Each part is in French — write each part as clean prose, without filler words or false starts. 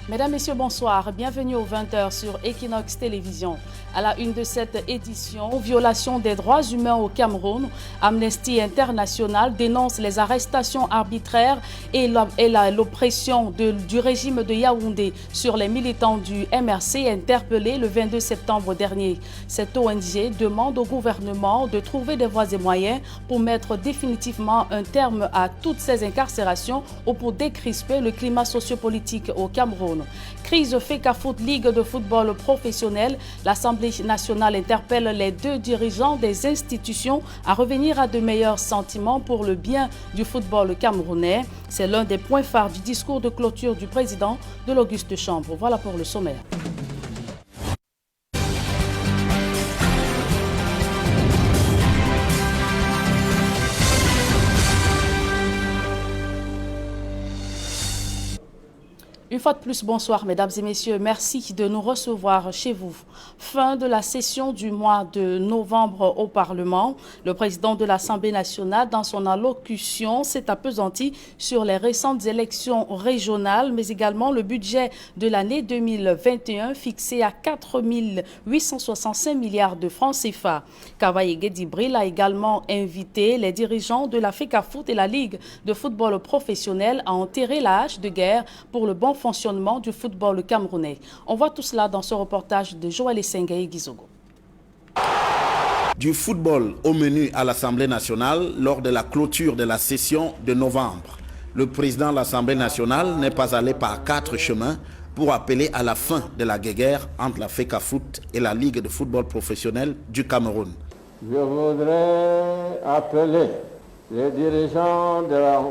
Mesdames, Messieurs, bonsoir. Bienvenue aux 20h sur Equinox Télévision. À la une de cette édition, violation des droits humains au Cameroun, Amnesty International dénonce les arrestations arbitraires et l'oppression du régime de Yaoundé sur les militants du MRC interpellés le 22 septembre dernier. Cette ONG demande au gouvernement de trouver des voies et moyens pour mettre définitivement un terme à toutes ces incarcérations ou pour décrisper le climat sociopolitique au Cameroun. Crise FECAFOOT, Ligue de football professionnel, l'Assemblée nationale interpelle les deux dirigeants des institutions à revenir à de meilleurs sentiments pour le bien du football camerounais. C'est l'un des points phares du discours de clôture du président de l'Auguste Chambre. Voilà pour le sommaire. Une fois de plus, bonsoir mesdames et messieurs, merci de nous recevoir chez vous. Fin de la session du mois de novembre au Parlement. Le président de l'Assemblée nationale, dans son allocution, s'est appesanti sur les récentes élections régionales, mais également le budget de l'année 2021 fixé à 4 865 milliards de francs CFA. Kavaye Guédibril a également invité les dirigeants de la FECAFOOT et la Ligue de football professionnel à enterrer la hache de guerre pour le bon fonctionnement du football camerounais. On voit tout cela dans ce reportage de Joël Essengaye Gizogo. Du football au menu à l'Assemblée nationale lors de la clôture de la session de novembre. Le président de l'Assemblée nationale n'est pas allé par 4 chemins pour appeler à la fin de la guerre entre la FECAFOOT et la Ligue de football professionnel du Cameroun. Je voudrais appeler les dirigeants de la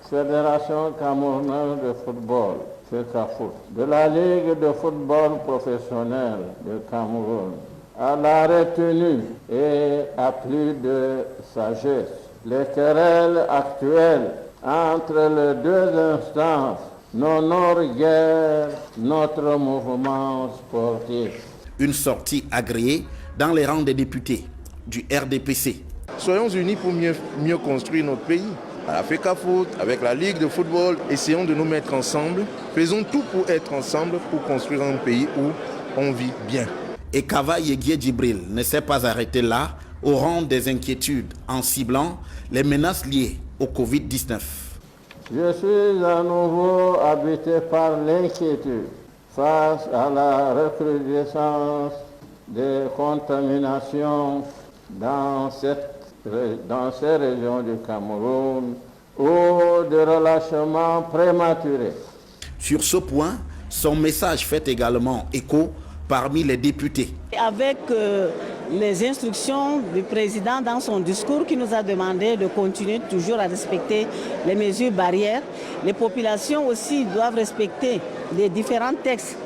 Fédération camerounaise de football, FECAFOOT, de la Ligue de football professionnel du Cameroun, à la retenue et à plus de sagesse. Les querelles actuelles entre les deux instances n'honorent guère notre mouvement sportif. Une sortie agréée dans les rangs des députés du RDPC. Soyons unis pour mieux construire notre pays. À la FECAFOOT, avec la Ligue de football, essayons de nous mettre ensemble. Faisons tout pour être ensemble, pour construire un pays où on vit bien. Et Kavaye Guédibril ne s'est pas arrêté là, au rang des inquiétudes, en ciblant les menaces liées au Covid-19. Je suis à nouveau habité par l'inquiétude face à la recrudescence des contaminations dans ces régions du Cameroun ou de relâchements prématurés. Sur ce point, son message fait également écho parmi les députés. Avec les instructions du président dans son discours qui nous a demandé de continuer toujours à respecter les mesures barrières, les populations aussi doivent respecter les différents textes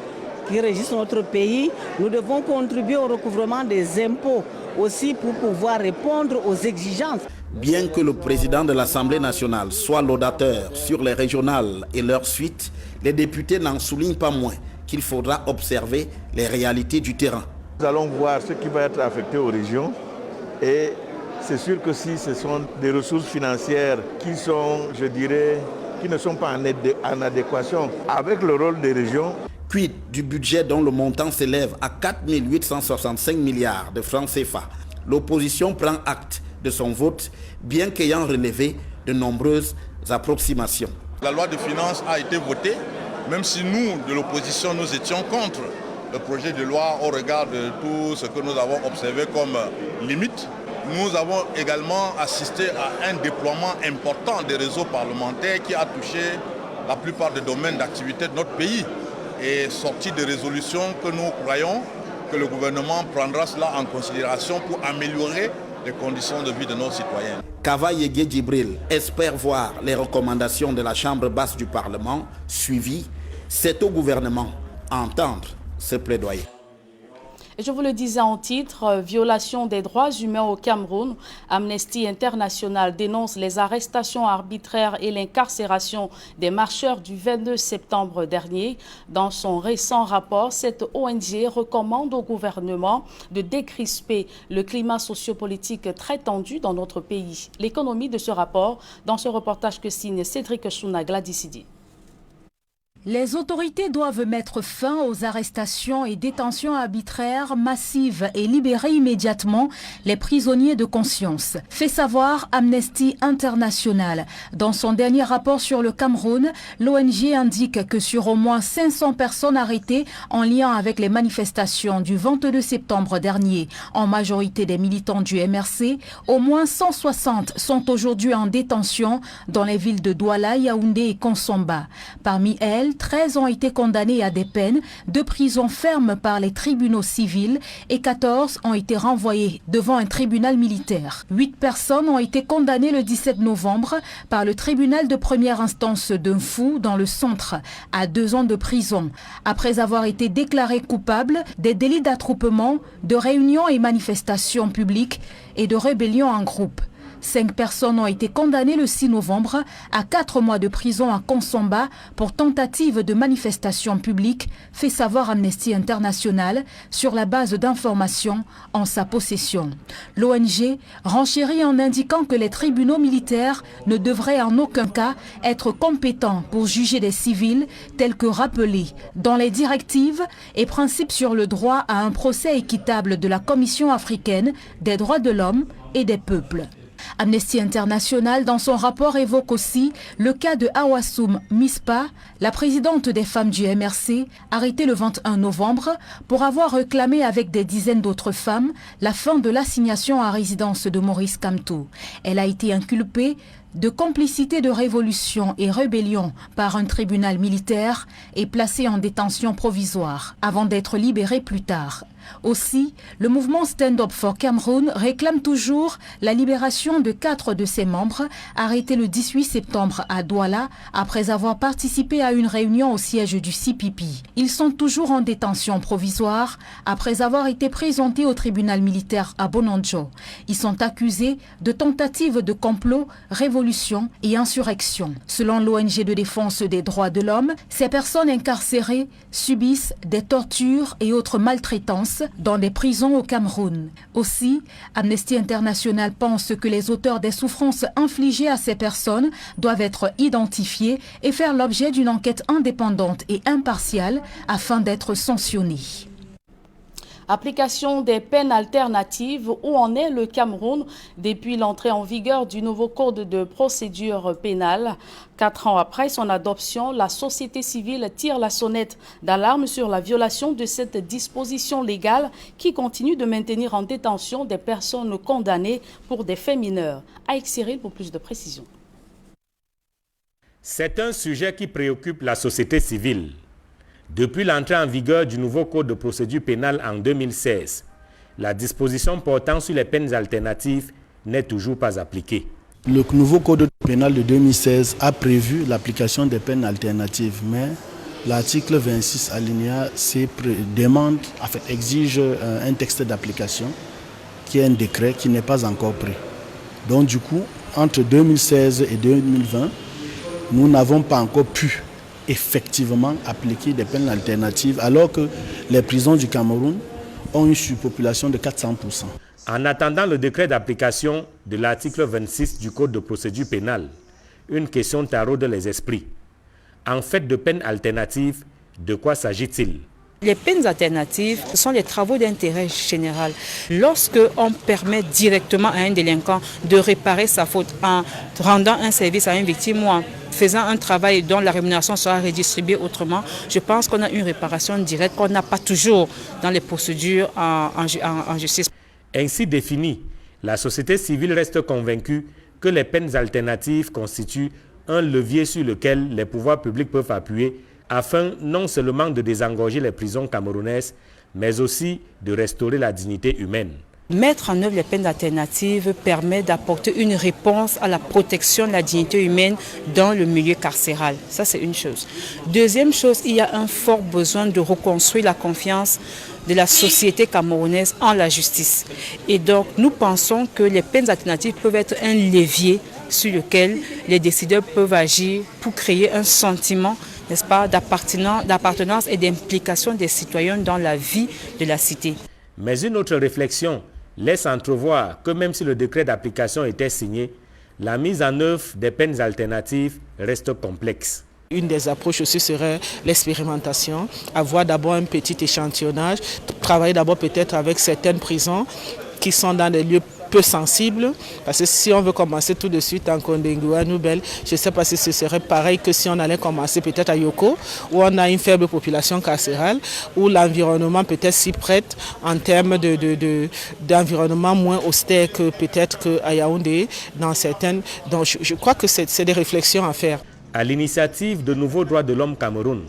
qui régissent notre pays. Nous devons contribuer au recouvrement des impôts aussi pour pouvoir répondre aux exigences. Bien que le président de l'Assemblée nationale soit laudateur sur les régionales et leur suite, les députés n'en soulignent pas moins qu'il faudra observer les réalités du terrain. Nous allons voir ce qui va être affecté aux régions et c'est sûr que si ce sont des ressources financières qui sont, je dirais, qui ne sont pas en adéquation avec le rôle des régions. Quid du budget dont le montant s'élève à 4 865 milliards de francs CFA. L'opposition prend acte de son vote, bien qu'ayant relevé de nombreuses approximations. La loi de finances a été votée, même si nous, de l'opposition, nous étions contre le projet de loi au regard de tout ce que nous avons observé comme limite. Nous avons également assisté à un déploiement important des réseaux parlementaires qui a touché la plupart des domaines d'activité de notre pays. Et sorti des résolutions que nous croyons que le gouvernement prendra cela en considération pour améliorer les conditions de vie de nos citoyens. Kavaye Guédibril espère voir les recommandations de la Chambre basse du Parlement suivies. C'est au gouvernement à entendre ce plaidoyer. Et je vous le disais en titre, violation des droits humains au Cameroun. Amnesty International dénonce les arrestations arbitraires et l'incarcération des marcheurs du 22 septembre dernier. Dans son récent rapport, cette ONG recommande au gouvernement de décrisper le climat sociopolitique très tendu dans notre pays. L'économie de ce rapport, dans ce reportage que signe Cédric Chouna Gladisidi. Les autorités doivent mettre fin aux arrestations et détentions arbitraires massives et libérer immédiatement les prisonniers de conscience, fait savoir Amnesty International. Dans son dernier rapport sur le Cameroun, l'ONG indique que sur au moins 500 personnes arrêtées en lien avec les manifestations du 22 septembre dernier, en majorité des militants du MRC, au moins 160 sont aujourd'hui en détention dans les villes de Douala, Yaoundé et Konsomba. Parmi elles, 13 ont été condamnés à des peines de prison ferme par les tribunaux civils et 14 ont été renvoyés devant un tribunal militaire. 8 personnes ont été condamnées le 17 novembre par le tribunal de première instance de Mfou dans le centre à 2 ans de prison après avoir été déclarés coupables des délits d'attroupement, de réunions et manifestations publiques et de rébellion en groupe. 5 personnes ont été condamnées le 6 novembre à 4 mois de prison à Konsomba pour tentative de manifestation publique, fait savoir Amnesty International sur la base d'informations en sa possession. L'ONG renchérit en indiquant que les tribunaux militaires ne devraient en aucun cas être compétents pour juger des civils tels que rappelés dans les directives et principes sur le droit à un procès équitable de la Commission africaine des droits de l'homme et des peuples. Amnesty International, dans son rapport, évoque aussi le cas de Awassoum Mispa, la présidente des femmes du MRC, arrêtée le 21 novembre pour avoir réclamé avec des dizaines d'autres femmes la fin de l'assignation à résidence de Maurice Kamto. Elle a été inculpée de complicité de révolution et rébellion par un tribunal militaire et placée en détention provisoire avant d'être libérée plus tard. Aussi, le mouvement Stand Up for Cameroon réclame toujours la libération de 4 de ses membres arrêtés le 18 septembre à Douala après avoir participé à une réunion au siège du CPP. Ils sont toujours en détention provisoire après avoir été présentés au tribunal militaire à Bonondjo. Ils sont accusés de tentative de complot, révolution et insurrection. Selon l'ONG de défense des droits de l'homme, ces personnes incarcérées subissent des tortures et autres maltraitances dans des prisons au Cameroun. Aussi, Amnesty International pense que les auteurs des souffrances infligées à ces personnes doivent être identifiés et faire l'objet d'une enquête indépendante et impartiale afin d'être sanctionnés. Application des peines alternatives, où en est le Cameroun depuis l'entrée en vigueur du nouveau code de procédure pénale? 4 ans après son adoption, la société civile tire la sonnette d'alarme sur la violation de cette disposition légale qui continue de maintenir en détention des personnes condamnées pour des faits mineurs. Aïk Cyril pour plus de précisions. C'est un sujet qui préoccupe la société civile. Depuis l'entrée en vigueur du nouveau code de procédure pénale en 2016, la disposition portant sur les peines alternatives n'est toujours pas appliquée. Le nouveau code pénal de 2016 a prévu l'application des peines alternatives, mais l'article 26 alinéa C exige un texte d'application qui est un décret qui n'est pas encore pris. Donc du coup, entre 2016 et 2020, nous n'avons pas encore pu effectivement appliquer des peines alternatives alors que les prisons du Cameroun ont une surpopulation de 400%. En attendant le décret d'application de l'article 26 du Code de procédure pénale, une question taraude les esprits. En fait de peines alternatives, de quoi s'agit-il? Les peines alternatives sont les travaux d'intérêt général. Lorsque on permet directement à un délinquant de réparer sa faute en rendant un service à une victime ou en faisant un travail dont la rémunération sera redistribuée autrement, je pense qu'on a une réparation directe qu'on n'a pas toujours dans les procédures en justice. Ainsi définie, la société civile reste convaincue que les peines alternatives constituent un levier sur lequel les pouvoirs publics peuvent appuyer afin non seulement de désengorger les prisons camerounaises, mais aussi de restaurer la dignité humaine. Mettre en œuvre les peines alternatives permet d'apporter une réponse à la protection de la dignité humaine dans le milieu carcéral. Ça, c'est une chose. Deuxième chose, il y a un fort besoin de reconstruire la confiance de la société camerounaise en la justice. Et donc, nous pensons que les peines alternatives peuvent être un levier sur lequel les décideurs peuvent agir pour créer un sentiment, n'est-ce pas, d'appartenance et d'implication des citoyens dans la vie de la cité. Mais une autre réflexion laisse entrevoir que même si le décret d'application était signé, la mise en œuvre des peines alternatives reste complexe. Une des approches aussi serait l'expérimentation, avoir d'abord un petit échantillonnage, travailler d'abord peut-être avec certaines prisons qui sont dans des lieux peu sensibles, parce que si on veut commencer tout de suite en Kondengou, à Nouvelle, je ne sais pas si ce serait pareil que si on allait commencer peut-être à Yoko, où on a une faible population carcérale, où l'environnement peut-être s'y prête en termes d'environnement moins austère que peut-être qu'à Yaoundé, dans certaines. Donc je crois que c'est des réflexions à faire. À l'initiative de Nouveaux Droits de l'Homme Cameroun,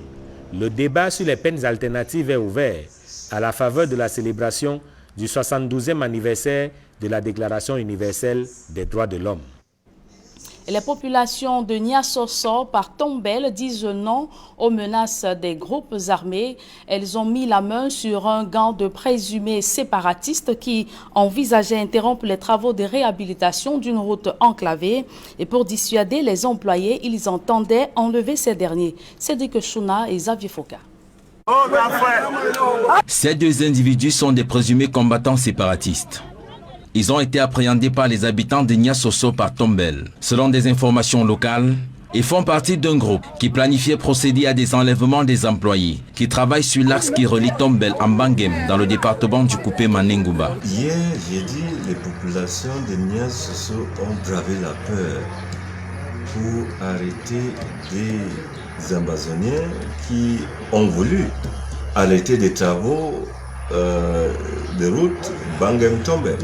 le débat sur les peines alternatives est ouvert à la faveur de la célébration du 72e anniversaire de la Déclaration universelle des droits de l'homme. Les populations de Niassoso par Tombel disent non aux menaces des groupes armés. Elles ont mis la main sur un gang de présumés séparatistes qui envisageaient d'interrompre les travaux de réhabilitation d'une route enclavée. Et pour dissuader les employés, ils entendaient enlever ces derniers. Cédric Chouna et Xavier Foka. Ces deux individus sont des présumés combattants séparatistes. Ils ont été appréhendés par les habitants de Niassoso par Tombel. Selon des informations locales, ils font partie d'un groupe qui planifiait procéder à des enlèvements des employés qui travaillent sur l'axe qui relie Tombel à Mbangem dans le département du Coupé Manengouba. Hier, j'ai dit les populations de Niassoso ont bravé la peur pour arrêter des amazoniens qui ont voulu arrêter des travaux de route Bangem-Tombel.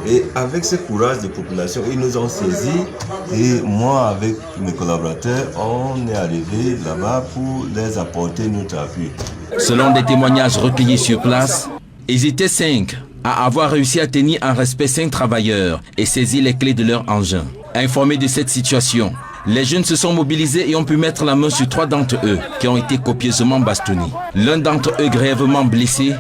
Et avec ce courage de population, ils nous ont saisis et moi avec mes collaborateurs, on est arrivé là-bas pour les apporter notre appui. Selon des témoignages recueillis sur place, ils étaient 5 à avoir réussi à tenir en respect 5 travailleurs et saisir les clés de leur engin. Informés de cette situation, les jeunes se sont mobilisés et ont pu mettre la main sur 3 d'entre eux qui ont été copieusement bastonnés. L'un d'entre eux, grièvement blessé,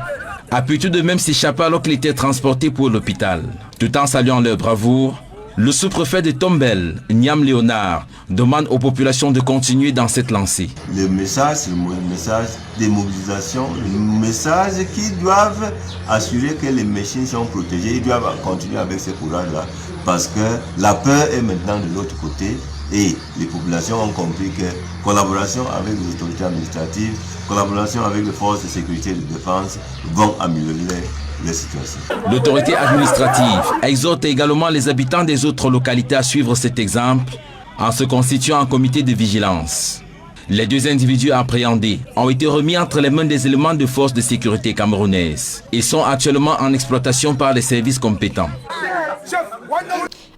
a pu tout de même s'échapper alors qu'il était transporté pour l'hôpital. Tout en saluant leur bravoure, le sous-préfet de Tombel, Niam Léonard, demande aux populations de continuer dans cette lancée. Le message, c'est le message de mobilisation, le message qu'ils doivent assurer que les machines sont protégées. Ils doivent continuer avec ce courage-là parce que la peur est maintenant de l'autre côté. Et les populations ont compris que collaboration avec les autorités administratives, collaboration avec les forces de sécurité et de défense vont améliorer les situations. L'autorité administrative exhorte également les habitants des autres localités à suivre cet exemple en se constituant en comité de vigilance. Les 2 individus appréhendés ont été remis entre les mains des éléments de force de sécurité camerounaises et sont actuellement en exploitation par les services compétents.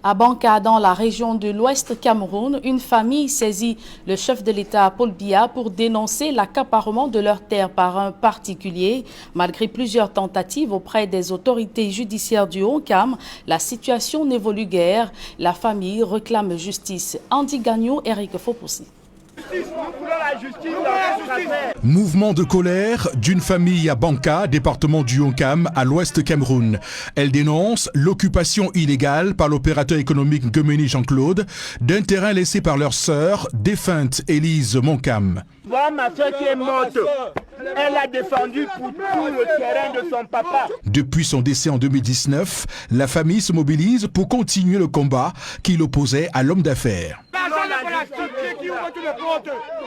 À Banka, dans la région de l'Ouest Cameroun, une famille saisit le chef de l'État Paul Biya pour dénoncer l'accaparement de leurs terres par un particulier. Malgré plusieurs tentatives auprès des autorités judiciaires du Haut-Cam, la situation n'évolue guère. La famille réclame justice. Andy Gagnon, Eric Fopoussi. Mouvement de colère d'une famille à Banka, département du Haut-Cam, à l'ouest Cameroun. Elle dénonce l'occupation illégale par l'opérateur économique Gemeni Jean-Claude d'un terrain laissé par leur sœur, défunte Élise Moncam. Voilà ma soeur qui est morte. Elle a défendu pour tout le terrain de son papa. Depuis son décès en 2019, la famille se mobilise pour continuer le combat qui l'opposait à l'homme d'affaires.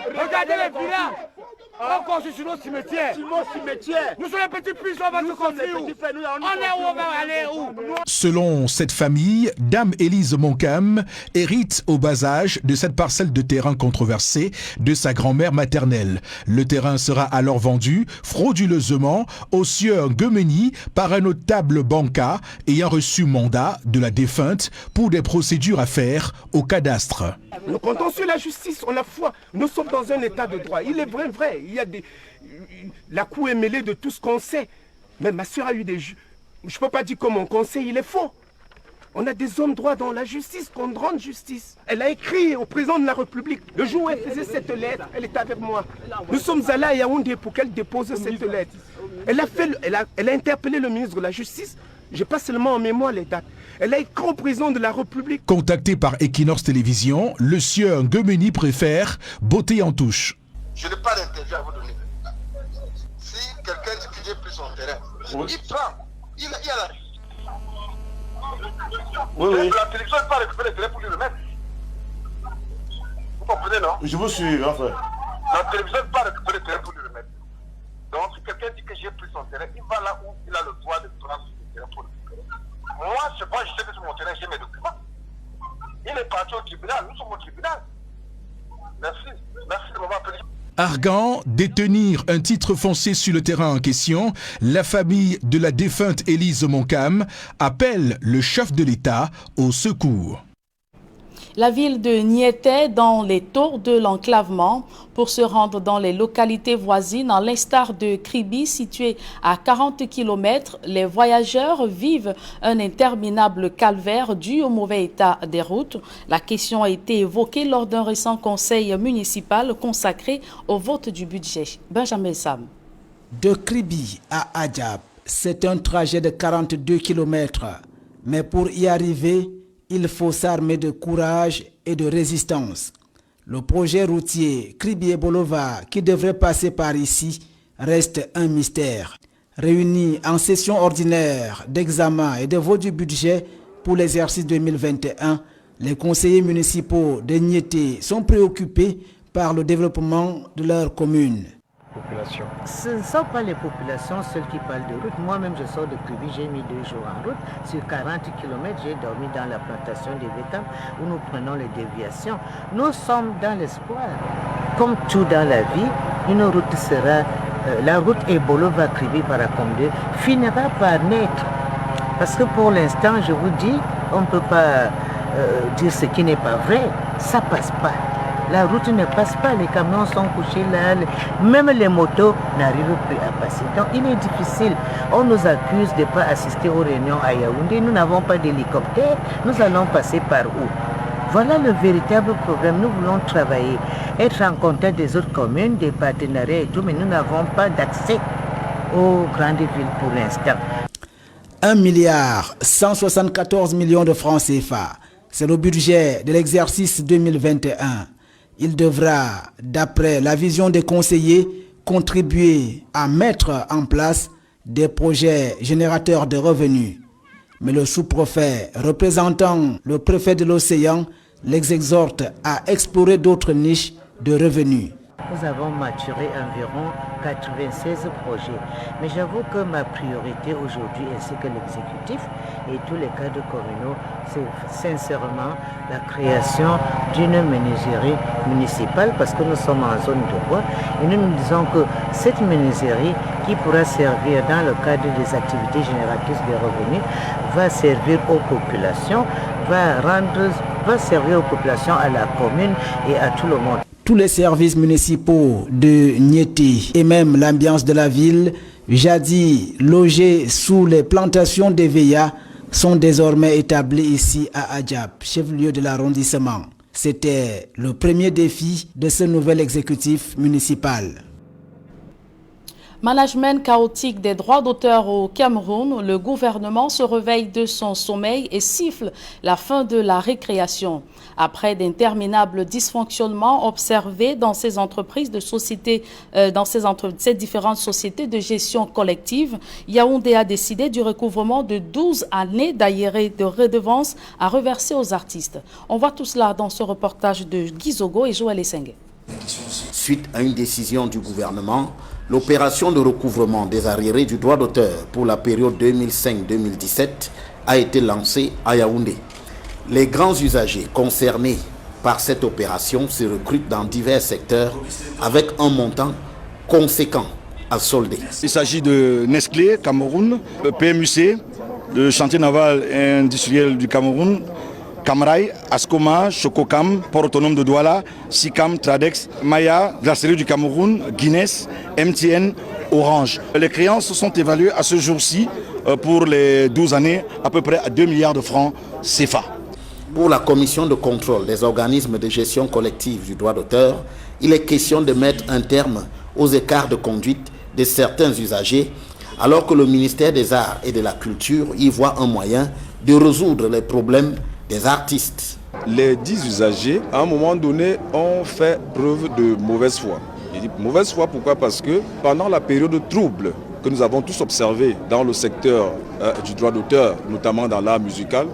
Regardez les villas. On construit sur nos cimetières. Nous sommes les petits puissants, on va se construire où? On est où, on va aller où? Selon cette famille, Dame Élise Moncam hérite au bas âge de cette parcelle de terrain controversée de sa grand-mère maternelle. Le terrain sera alors vendu frauduleusement au sieur Gemeni par un notable banca ayant reçu mandat de la défunte pour des procédures à faire au cadastre. Nous comptons sur la justice, on a foi. Nous sommes dans un état de droit. Il est vrai. Il y a la cour est mêlée de tout ce qu'on sait. Mais ma soeur a eu des... Je ne peux pas dire que mon conseil, il est faux. On a des hommes droits dans la justice, qu'on rende justice. Elle a écrit au président de la République. Le jour où elle faisait cette lettre, elle était avec moi. Nous sommes allés à Yaoundé pour qu'elle dépose cette lettre. Elle a interpellé le ministre de la Justice. Je n'ai pas seulement en mémoire les dates. Elle a écrit au président de la République. Contacté par Equinox Télévision, le sieur Gemeni préfère botter en touche. Je n'ai pas d'intérêt à vous donner. Si quelqu'un dit que j'ai pris son terrain, il prend. Il a la... Oui. La télévision n'est pas récupérée le terrain pour lui remettre. Vous comprenez, non? Je vous suis, grand frère. La télévision ne peut pas récupérer le terrain pour le remettre. Donc, si quelqu'un dit que j'ai pris son terrain, il va là où il a le droit de prendre son terrain pour le récupérer. Moi, je sais que sur mon terrain, j'ai mes documents. Il est parti au tribunal, nous sommes au tribunal. Merci. Merci de m'avoir appelé. Arguant détenir un titre foncier sur le terrain en question, la famille de la défunte Élise Moncam appelle le chef de l'État au secours. La ville de Niété dans les tours de l'enclavement pour se rendre dans les localités voisines, à l'instar de Kribi situé à 40 km. Les voyageurs vivent un interminable calvaire dû au mauvais état des routes. La question a été évoquée lors d'un récent conseil municipal consacré au vote du budget. Benjamin Sam. De Kribi à Adjab, c'est un trajet de 42 km. Mais pour y arriver, il faut s'armer de courage et de résistance. Le projet routier Kribi-Bolova, qui devrait passer par ici, reste un mystère. Réunis en session ordinaire d'examen et de vote du budget pour l'exercice 2021, les conseillers municipaux de Niété sont préoccupés par le développement de leur commune. Ce ne sont pas les populations seules qui parlent de route. Moi-même, je sors de Kribi, j'ai mis 2 jours en route. Sur 40 km, j'ai dormi dans la plantation des Vétams où nous prenons les déviations. Nous sommes dans l'espoir. Comme tout dans la vie, une route sera, la route Bolova-Kribi par Akomde finira par naître. Parce que pour l'instant, je vous dis, on ne peut pas dire ce qui n'est pas vrai. Ça ne passe pas. La route ne passe pas, les camions sont couchés là, même les motos n'arrivent plus à passer. Donc il est difficile. On nous accuse de ne pas assister aux réunions à Yaoundé. Nous n'avons pas d'hélicoptère. Nous allons passer par où? Voilà le véritable problème. Nous voulons travailler, être en contact des autres communes, des partenariats et tout, mais nous n'avons pas d'accès aux grandes villes pour l'instant. 1,174 milliard de francs CFA. C'est le budget de l'exercice 2021. Il devra, d'après la vision des conseillers, contribuer à mettre en place des projets générateurs de revenus. Mais le sous-préfet représentant le préfet de l'Océan les exhorte à explorer d'autres niches de revenus. Nous avons maturé environ 96 projets. Mais j'avoue que ma priorité aujourd'hui, ainsi que l'exécutif et tous les cadres communaux, c'est sincèrement la création d'une menuiserie municipale parce que nous sommes en zone de bois et nous nous disons que cette menuiserie qui pourra servir dans le cadre des activités génératrices de revenus va servir aux populations, va servir aux populations, à la commune et à tout le monde. Tous les services municipaux de Niété et même l'ambiance de la ville, jadis logés sous les plantations d'Eveya, sont désormais établis ici à Adjab, chef-lieu de l'arrondissement. C'était le premier défi de ce nouvel exécutif municipal. Management chaotique des droits d'auteur au Cameroun, le gouvernement se réveille de son sommeil et siffle la fin de la récréation. Après d'interminables dysfonctionnements observés dans ces entreprises de sociétés, ces différentes sociétés de gestion collective, Yaoundé a décidé du recouvrement de 12 années d'arriérés de redevances à reverser aux artistes. On voit tout cela dans ce reportage de Guy Zogo et Joël Essenge. Suite à une décision du gouvernement, l'opération de recouvrement des arriérés du droit d'auteur pour la période 2005-2017 a été lancée à Yaoundé. Les grands usagers concernés par cette opération se recrutent dans divers secteurs avec un montant conséquent à solder. Il s'agit de Nestlé, Cameroun, PMUC, le chantier naval et industriel du Cameroun, Camrail, Ascoma, Chococam, Port autonome de Douala, Sicam, Tradex, Maya, Glacerie du Cameroun, Guinness, MTN, Orange. Les créances sont évaluées à ce jour-ci pour les 12 années à peu près à 2 milliards de francs CFA. Pour la commission de contrôle des organismes de gestion collective du droit d'auteur, il est question de mettre un terme aux écarts de conduite de certains usagers, alors que le ministère des Arts et de la Culture y voit un moyen de résoudre les problèmes des artistes. Les 10 usagers, à un moment donné, ont fait preuve de mauvaise foi. Je dis mauvaise foi, pourquoi? Parce que pendant la période de trouble que nous avons tous observé dans le secteur du droit d'auteur, notamment dans l'art musical,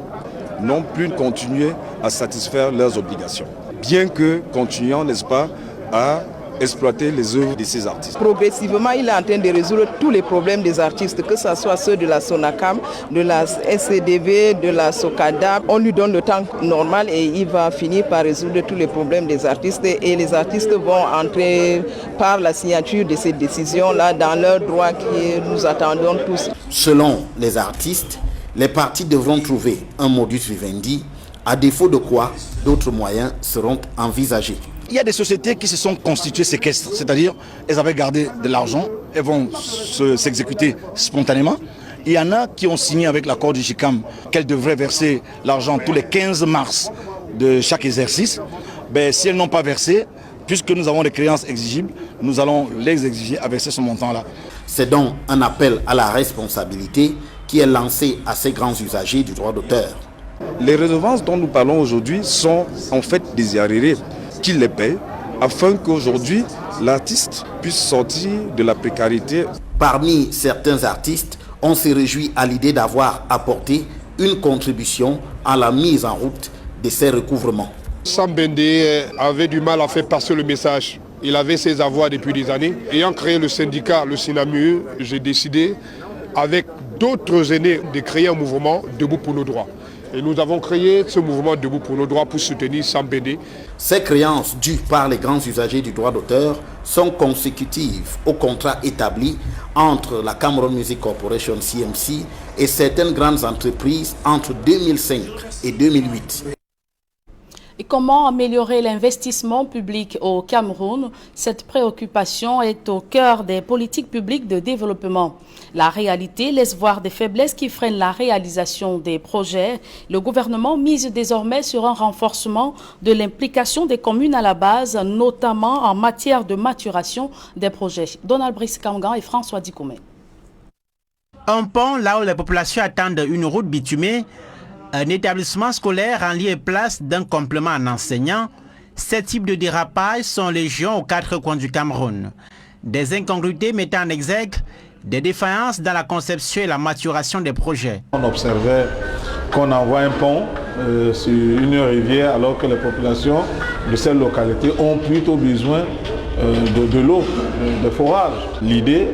n'ont plus continué à satisfaire leurs obligations. Bien que continuant, n'est-ce pas, à exploiter les œuvres de ces artistes. Progressivement, il est en train de résoudre tous les problèmes des artistes, que ce soit ceux de la SONACAM, de la SCDV, de la SOCADA. On lui donne le temps normal et il va finir par résoudre tous les problèmes des artistes. Et les artistes vont entrer par la signature de ces décisions-là dans leurs droits que nous attendons tous. Selon les artistes, les parties devront trouver un modus vivendi, à défaut de quoi d'autres moyens seront envisagés. Il y a des sociétés qui se sont constituées séquestres, c'est-à-dire elles avaient gardé de l'argent, elles vont s'exécuter spontanément. Il y en a qui ont signé avec l'accord du GICAM qu'elles devraient verser l'argent tous les 15 mars de chaque exercice. Ben, si elles n'ont pas versé, puisque nous avons des créances exigibles, nous allons les exiger à verser ce montant-là. C'est donc un appel à la responsabilité qui est lancé à ces grands usagers du droit d'auteur. Les redevances dont nous parlons aujourd'hui sont en fait des arriérés qu'ils les payent afin qu'aujourd'hui l'artiste puisse sortir de la précarité. Parmi certains artistes, on se réjouit à l'idée d'avoir apporté une contribution à la mise en route de ces recouvrements. Sam Bendé avait du mal à faire passer le message. Il avait ses avoirs depuis des années. Ayant créé le syndicat, le SINAMU, j'ai décidé, avec d'autres aînés, de créer un mouvement Debout pour nos droits. Et nous avons créé ce mouvement Debout pour nos droits pour soutenir Sam Bendé. Ces créances dues par les grands usagers du droit d'auteur sont consécutives au contrat établi entre la Cameroon Music Corporation CMC et certaines grandes entreprises entre 2005 et 2008. Et comment améliorer l'investissement public au Cameroun? Cette préoccupation est au cœur des politiques publiques de développement. La réalité laisse voir des faiblesses qui freinent la réalisation des projets. Le gouvernement mise désormais sur un renforcement de l'implication des communes à la base, notamment en matière de maturation des projets. Donald Brice Kamgan et François Dikoumé. Un pont là où les populations attendent une route bitumée, un établissement scolaire en lieu et place d'un complément en enseignant, ces types de dérapages sont légion aux quatre coins du Cameroun. Des incongruités mettant en exergue des défaillances dans la conception et la maturation des projets. On observait qu'on envoie un pont sur une rivière alors que les populations de cette localité ont plutôt besoin de l'eau, de forage. L'idée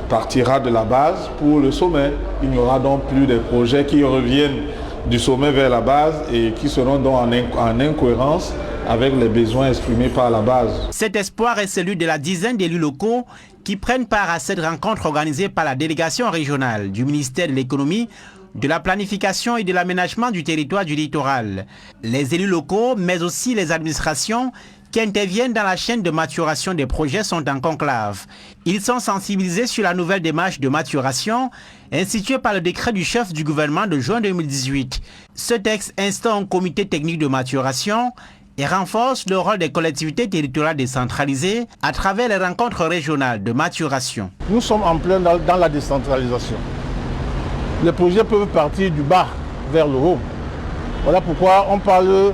partira de la base pour le sommet. Il n'y aura donc plus des projets qui reviennent du sommet vers la base et qui seront donc en incohérence avec les besoins exprimés par la base. Cet espoir est celui de la dizaine d'élus locaux qui prennent part à cette rencontre organisée par la délégation régionale du ministère de l'économie, de la planification et de l'aménagement du territoire du littoral. Les élus locaux, mais aussi les administrations qui interviennent dans la chaîne de maturation des projets sont en conclave. Ils sont sensibilisés sur la nouvelle démarche de maturation instituée par le décret du chef du gouvernement de juin 2018. Ce texte instaure un comité technique de maturation et renforce le rôle des collectivités territoriales décentralisées à travers les rencontres régionales de maturation. Nous sommes en plein dans la décentralisation. Les projets peuvent partir du bas vers le haut. Voilà pourquoi on parle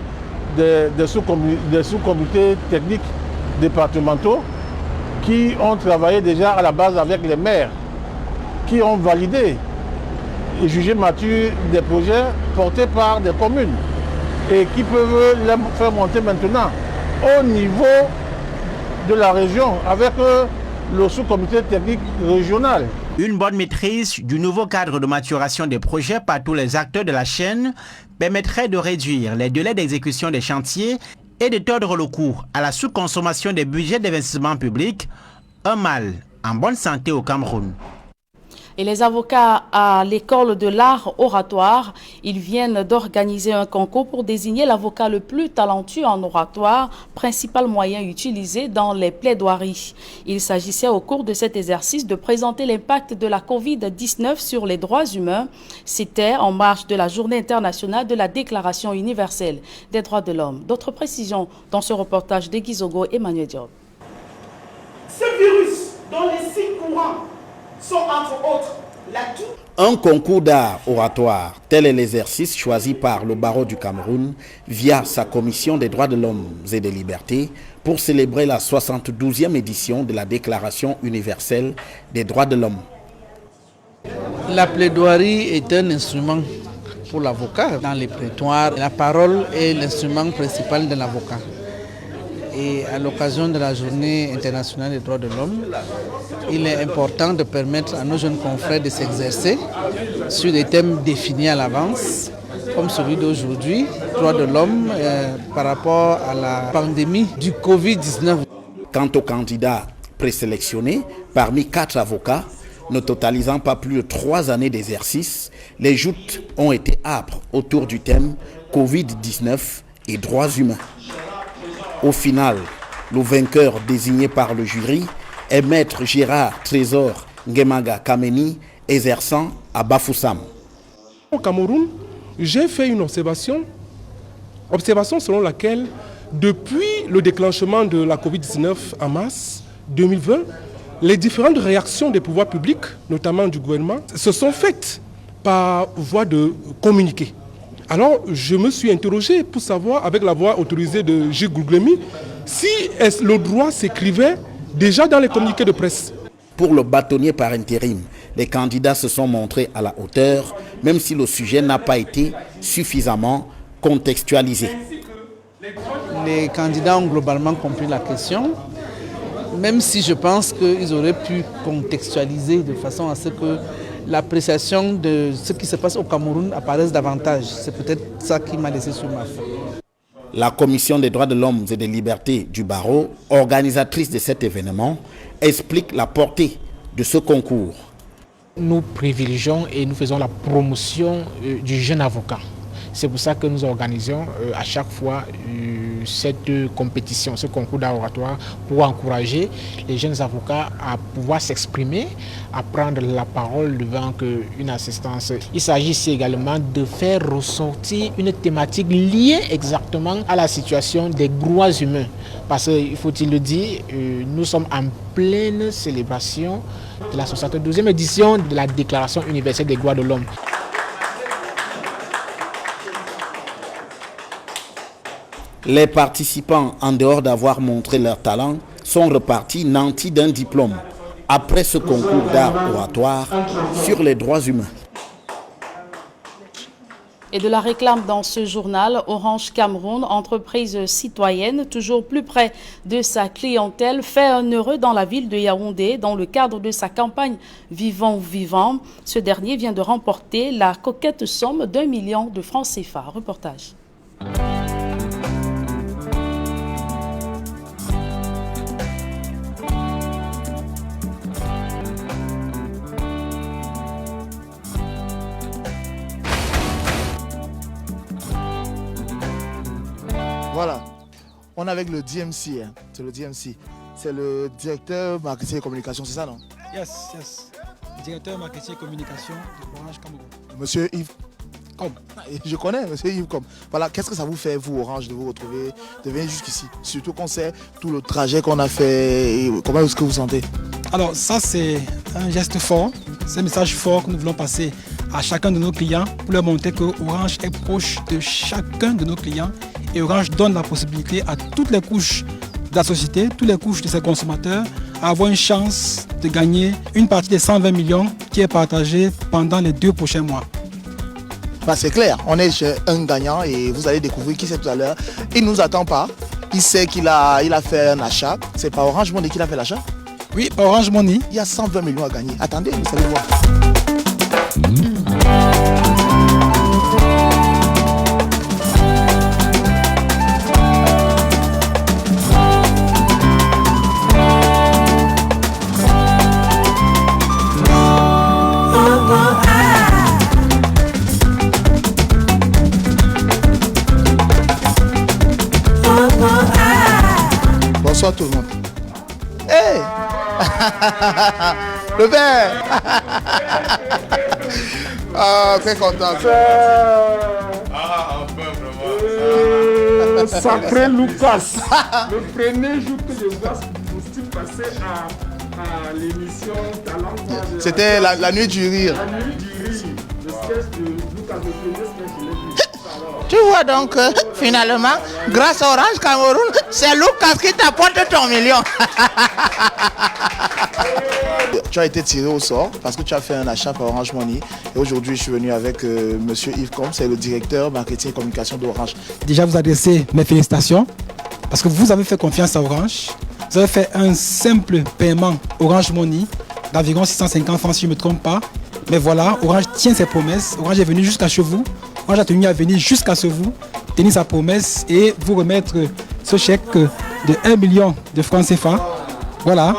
des sous-comités techniques départementaux qui ont travaillé déjà à la base avec les maires, qui ont validé et jugé mature des projets portés par des communes et qui peuvent les faire monter maintenant au niveau de la région avec le sous-comité technique régional. Une bonne maîtrise du nouveau cadre de maturation des projets par tous les acteurs de la chaîne permettrait de réduire les délais d'exécution des chantiers et de tordre le cou à la sous-consommation des budgets d'investissement public, un mal en bonne santé au Cameroun. Et les avocats à l'école de l'art oratoire, ils viennent d'organiser un concours pour désigner l'avocat le plus talentueux en oratoire, principal moyen utilisé dans les plaidoiries. Il s'agissait au cours de cet exercice de présenter l'impact de la Covid-19 sur les droits humains. C'était en marge de la Journée internationale de la Déclaration universelle des droits de l'homme. D'autres précisions dans ce reportage de Guizogo et Emmanuel Diop. Ce virus dont les signes courants sont entre autres la toux. Un concours d'art oratoire, tel est l'exercice choisi par le barreau du Cameroun via sa commission des droits de l'homme et des libertés pour célébrer la 72e édition de la Déclaration universelle des droits de l'homme. La plaidoirie est un instrument pour l'avocat dans les prétoires. La parole est l'instrument principal de l'avocat. Et à l'occasion de la Journée internationale des droits de l'homme, il est important de permettre à nos jeunes confrères de s'exercer sur des thèmes définis à l'avance, comme celui d'aujourd'hui, droits de l'homme par rapport à la pandémie du Covid-19. Quant aux candidats présélectionnés, parmi 4 avocats, ne totalisant pas plus de 3 années d'exercice, les joutes ont été âpres autour du thème Covid-19 et droits humains. Au final, le vainqueur désigné par le jury est Maître Gérard Trésor Ngemaga Kameni, exerçant à Bafoussam. Au Cameroun, j'ai fait une observation selon laquelle, depuis le déclenchement de la Covid-19 en mars 2020, les différentes réactions des pouvoirs publics, notamment du gouvernement, se sont faites par voie de communiqué. Alors, je me suis interrogé pour savoir, avec la voix autorisée de Gilles Gouglemi, si le droit s'écrivait déjà dans les communiqués de presse. Pour le bâtonnier par intérim, les candidats se sont montrés à la hauteur, même si le sujet n'a pas été suffisamment contextualisé. Les candidats ont globalement compris la question, même si je pense qu'ils auraient pu contextualiser de façon à ce que l'appréciation de ce qui se passe au Cameroun apparaisse davantage. C'est peut-être ça qui m'a laissé sur ma faim. La Commission des droits de l'homme et des libertés du barreau, organisatrice de cet événement, explique la portée de ce concours. Nous privilégions et nous faisons la promotion du jeune avocat. C'est pour ça que nous organisons à chaque fois cette compétition, ce concours d'oratoire pour encourager les jeunes avocats à pouvoir s'exprimer, à prendre la parole devant une assistance. Il s'agit ici également de faire ressortir une thématique liée exactement à la situation des droits humains. Parce qu'il faut-il le dire, nous sommes en pleine célébration de la 72e édition de la Déclaration universelle des droits de l'homme. Les participants, en dehors d'avoir montré leur talent, sont repartis nantis d'un diplôme après ce concours d'art oratoire sur les droits humains. Et de la réclame dans ce journal, Orange Cameroun, entreprise citoyenne, toujours plus près de sa clientèle, fait un heureux dans la ville de Yaoundé dans le cadre de sa campagne Vivons Vivant. Ce dernier vient de remporter la coquette somme d'1 million de francs CFA. Reportage. Voilà, on est avec le DMC, hein. C'est le DMC. C'est le directeur marketing et communication, c'est ça, non? Yes. Directeur marketing et communication de Orange Cameroun. Monsieur Yves Com. Je connais Monsieur Yves Com. Voilà, qu'est-ce que ça vous fait, vous, Orange, de vous retrouver, de venir jusqu'ici? Surtout qu'on sait tout le trajet qu'on a fait. Et comment est-ce que vous sentez? Alors, ça, c'est un geste fort. C'est un message fort que nous voulons passer à chacun de nos clients pour leur montrer que Orange est proche de chacun de nos clients. Et Orange donne la possibilité à toutes les couches de la société, toutes les couches de ses consommateurs, à avoir une chance de gagner une partie des 120 millions qui est partagée pendant les 2 prochains mois. Bah, c'est clair, on est chez un gagnant et vous allez découvrir qui c'est tout à l'heure. Il ne nous attend pas, il sait qu'il a fait un achat. C'est par Orange Money qu'il a fait l'achat? Oui, par Orange Money. Il y a 120 millions à gagner. Attendez, vous allez voir. Bonsoir tout le monde. Hey le père. Ah, très content. Ah, enfin, vraiment. Sacré Lucas. Le premier jour que je vois ce style passer à l'émission Talent. C'était la nuit du rire. La nuit du rire. Le sketch de Lucas, le premier sketch de l'émission. Tu vois donc, finalement, grâce à Orange Cameroun, c'est Lucas qui t'apporte ton million. Tu as été tiré au sort parce que tu as fait un achat par Orange Money. Et aujourd'hui, je suis venu avec Monsieur Yves Com, c'est le directeur marketing et communication d'Orange. Déjà, vous adressez mes félicitations Parce que vous avez fait confiance à Orange. Vous avez fait un simple paiement Orange Money d'environ 650 francs si je ne me trompe pas. Mais voilà, Orange tient ses promesses. Orange est venu jusqu'à chez vous. Orange a tenu à venir jusqu'à chez vous, tenir sa promesse et vous remettre ce chèque de 1 million de francs CFA. Voilà.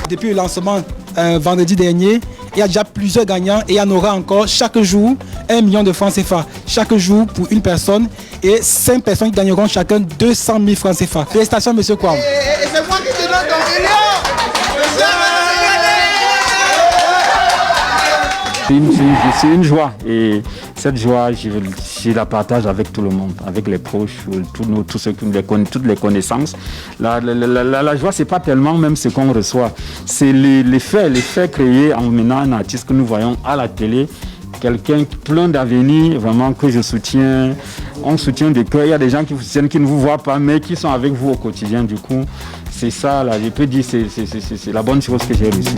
Depuis le lancement vendredi dernier, il y a déjà plusieurs gagnants et il y en aura encore chaque jour 1 million de francs CFA. Chaque jour pour une personne et 5 personnes qui gagneront chacun 200 000 francs CFA. Félicitations, monsieur Kwam. C'est moi qui te donne ton million. C'est une joie et cette joie, je la partage avec tout le monde, avec les proches, tous ceux qui les connaissent, toutes les connaissances. La joie, c'est pas tellement même ce qu'on reçoit, c'est les faits créés en menant un artiste que nous voyons à la télé, quelqu'un plein d'avenir, vraiment que je soutiens, on soutient de cœur. Il y a des gens qui vous soutiennent, qui ne vous voient pas, mais qui sont avec vous au quotidien. Du coup, c'est ça, là, je peux dire, c'est la bonne chose que j'ai reçue.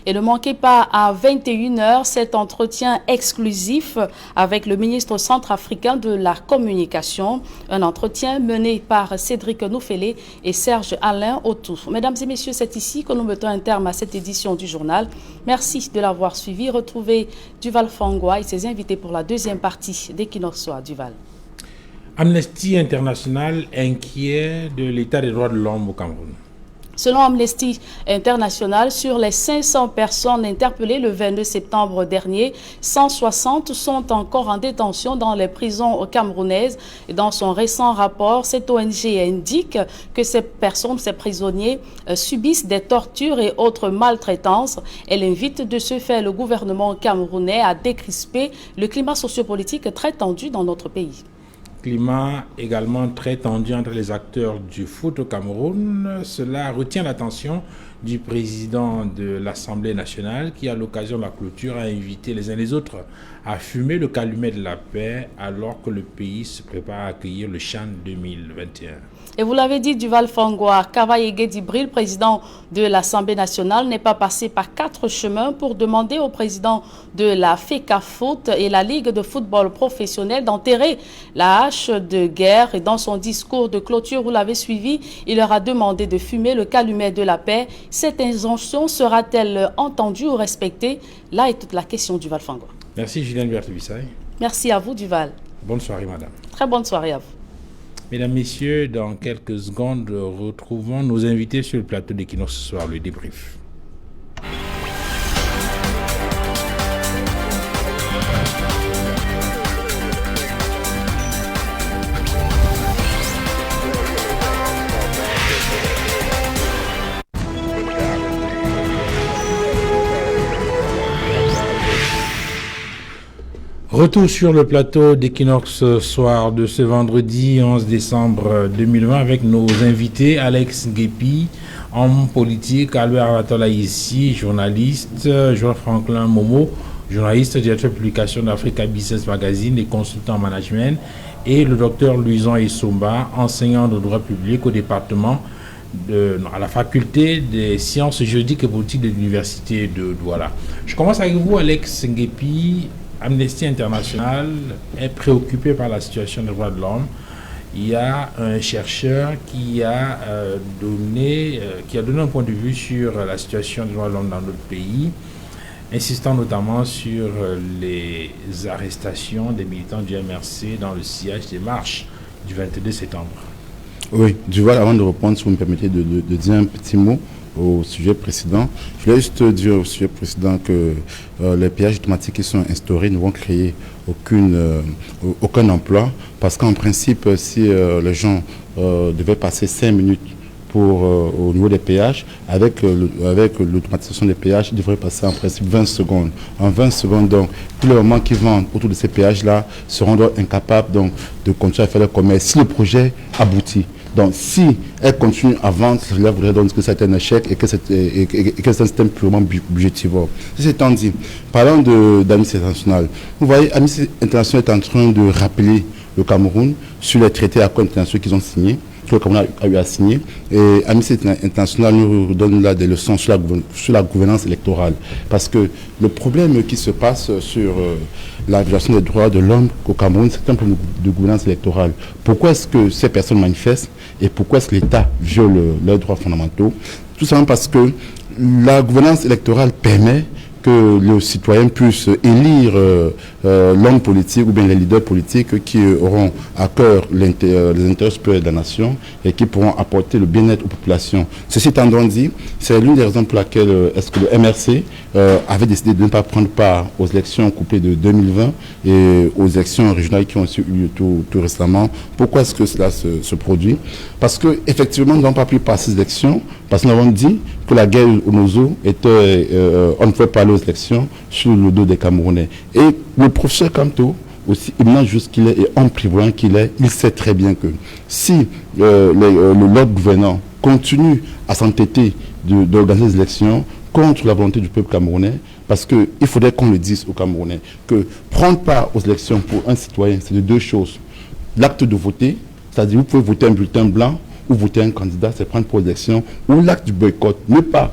Et ne manquez pas à 21h cet entretien exclusif avec le ministre centrafricain de la Communication. Un entretien mené par Cédric Noufélé et Serge Alain Autou. Mesdames et messieurs, c'est ici que nous mettons un terme à cette édition du journal. Merci de l'avoir suivi. Retrouvez Duval Fangwa et ses invités pour la deuxième partie d'Equinox Soir. Duval. Amnesty International inquiet de l'état des droits de l'homme au Cameroun. Selon Amnesty International, sur les 500 personnes interpellées le 22 septembre dernier, 160 sont encore en détention dans les prisons camerounaises. Et dans son récent rapport, cette ONG indique que ces personnes, ces prisonniers, subissent des tortures et autres maltraitances. Elle invite de ce fait le gouvernement camerounais à décrisper le climat sociopolitique très tendu dans notre pays. Climat également très tendu entre les acteurs du foot au Cameroun. Cela retient l'attention du président de l'Assemblée nationale qui, à l'occasion de la clôture, a invité les uns les autres à fumer le calumet de la paix alors que le pays se prépare à accueillir le CHAN 2021. Et vous l'avez dit, Duval Fangwa, Kavaye Djibril, président de l'Assemblée nationale, n'est pas passé par 4 chemins pour demander au président de la FECAFOOT et la Ligue de football professionnel d'enterrer la hache de guerre. Et dans son discours de clôture, vous l'avez suivi, il leur a demandé de fumer le calumet de la paix. Cette injonction sera-t-elle entendue ou respectée? Là est toute la question, Duval Fangwa. Merci Julien Berthe-Bissaï. Merci à vous, Duval. Bonne soirée, madame. Très bonne soirée à vous. Mesdames, Messieurs, dans quelques secondes, retrouvons nos invités sur le plateau d'Equinox ce soir, le débrief. Retour sur le plateau d'Equinox Soir de ce vendredi 11 décembre 2020 avec nos invités Alex Nguépi, homme politique, Albert Atola ici, journaliste, Jean-Franklin Momo, journaliste, directeur de publication d'Africa Business Magazine et consultant en management, et le docteur Louison Essomba, enseignant de droit public au département à la faculté des sciences juridiques et politiques de l'université de Douala. Je commence avec vous, Alex Nguépi. Amnesty International est préoccupé par la situation des droits de l'homme. Il y a un chercheur qui a donné un point de vue sur la situation des droits de l'homme dans notre pays, insistant notamment sur les arrestations des militants du MRC dans le sillage des marches du 22 septembre. Oui, Duval, avant de reprendre, si vous me permettez de dire un petit mot au sujet précédent. Je voulais juste dire au sujet précédent que les péages automatiques qui sont instaurés ne vont créer aucun emploi, parce qu'en principe, si les gens devaient passer 5 minutes au niveau des péages, avec l'automatisation des péages, ils devraient passer en principe 20 secondes. En 20 secondes, donc, tous les moments qui vendent autour de ces péages-là seront donc incapables donc, de continuer à faire le commerce si le projet aboutit. Donc si elle continue à vendre, cela voudrait donc que c'est un échec et que c'est un système purement budgétivore. Ceci étant dit, parlant d'Amnesty International, vous voyez, Amnesty International est en train de rappeler le Cameroun sur les traités accords internationaux qu'ils ont signés, que le Cameroun a eu à signer. Et Amnesty International nous donne là des leçons sur la gouvernance électorale. Parce que le problème qui se passe sur la violation des droits de l'homme au Cameroun, c'est un problème de gouvernance électorale. Pourquoi est-ce que ces personnes manifestent et pourquoi est-ce que l'État viole leurs droits fondamentaux? Tout simplement parce que la gouvernance électorale permet que les citoyens puissent élire l'homme politique ou bien les leaders politiques qui auront à cœur les intérêts supérieurs de la nation et qui pourront apporter le bien-être aux populations. Ceci étant dit, c'est l'une des raisons pour laquelle est-ce que le MRC avait décidé de ne pas prendre part aux élections couplées de 2020 et aux élections régionales qui ont aussi eu lieu tout récemment. Pourquoi est-ce que cela se produit? Parce qu'effectivement, nous n'avons pas pu passer ces élections, parce que nous avons dit que la guerre au Nozo était, on ne pouvait pas aller aux élections sur le dos des Camerounais. Et le professeur Kamto, aussi éminent juste qu'il est et homme prévoyant qu'il est, il sait très bien que si l'ordre gouvernant continue à s'entêter d'organiser des élections contre la volonté du peuple camerounais, parce qu'il faudrait qu'on le dise aux Camerounais, que prendre part aux élections pour un citoyen, c'est de deux choses. L'acte de voter, c'est-à-dire vous pouvez voter un bulletin blanc ou voter un candidat, c'est prendre pour l'élection, ou l'acte du boycott, ne pas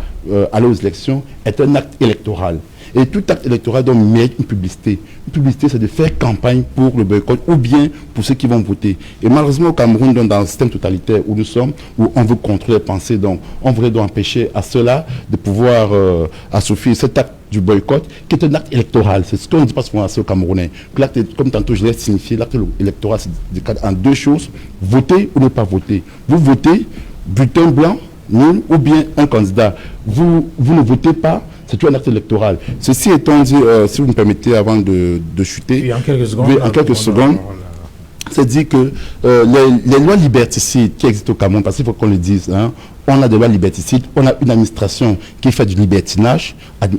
aller aux élections, est un acte électoral. Et tout acte électoral doit mériter une publicité. Une publicité, c'est de faire campagne pour le boycott ou bien pour ceux qui vont voter. Et malheureusement, au Cameroun, dans le système totalitaire où nous sommes, où on veut contrôler les pensées, donc on voudrait donc empêcher à cela de pouvoir assouvir cet acte du boycott, qui est un acte électoral. C'est ce qu'on ne dit pas souvent assez aux Camerounais. L'acte, comme tantôt je l'ai signifié, l'acte électoral, c'est décadé en deux choses, voter ou ne pas voter. Vous votez, bulletin blanc, nul, ou bien un candidat. Vous ne votez pas, c'est tout un acte électoral. Ceci étant dit, si vous me permettez, avant de chuter, en quelques secondes, c'est dit que les lois liberticides qui existent au Cameroun, parce qu'il faut qu'on le dise, hein, on a des lois liberticides, on a une administration qui fait du libertinage,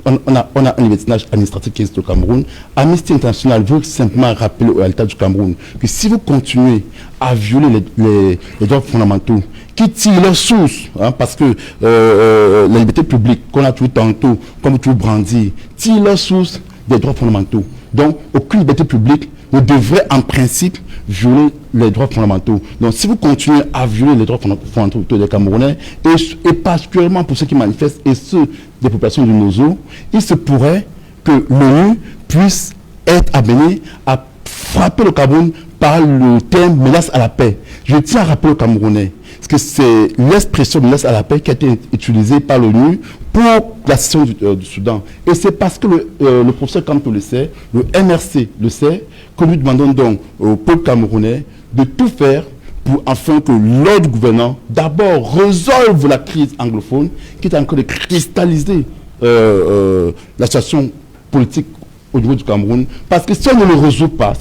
on a un libertinage administratif qui existe au Cameroun. Amnesty International veut simplement rappeler à l'État du Cameroun que si vous continuez à violer les droits fondamentaux, qui tirent leur source, hein, parce que la liberté publique qu'on a tout tantôt, comme tout brandi, tire leur source des droits fondamentaux. Donc, aucune liberté publique ne devrait en principe violer les droits fondamentaux. Donc, si vous continuez à violer les droits fondamentaux des Camerounais, et particulièrement pour ceux qui manifestent et ceux des populations du Nozo, il se pourrait que l'ONU puisse être amenée à frapper le Cameroun par le terme menace à la paix. Je tiens à rappeler aux Camerounais que c'est l'expression menace à la paix qui a été utilisée par l'ONU pour la session du Soudan. Et c'est parce que le professeur Kamto le sait, le MRC le sait, que nous demandons donc au peuple camerounais de tout faire pour afin que l'ordre gouvernant d'abord résolve la crise anglophone qui est en train de cristalliser la situation politique au niveau du Cameroun. Parce que si on ne le résout pas,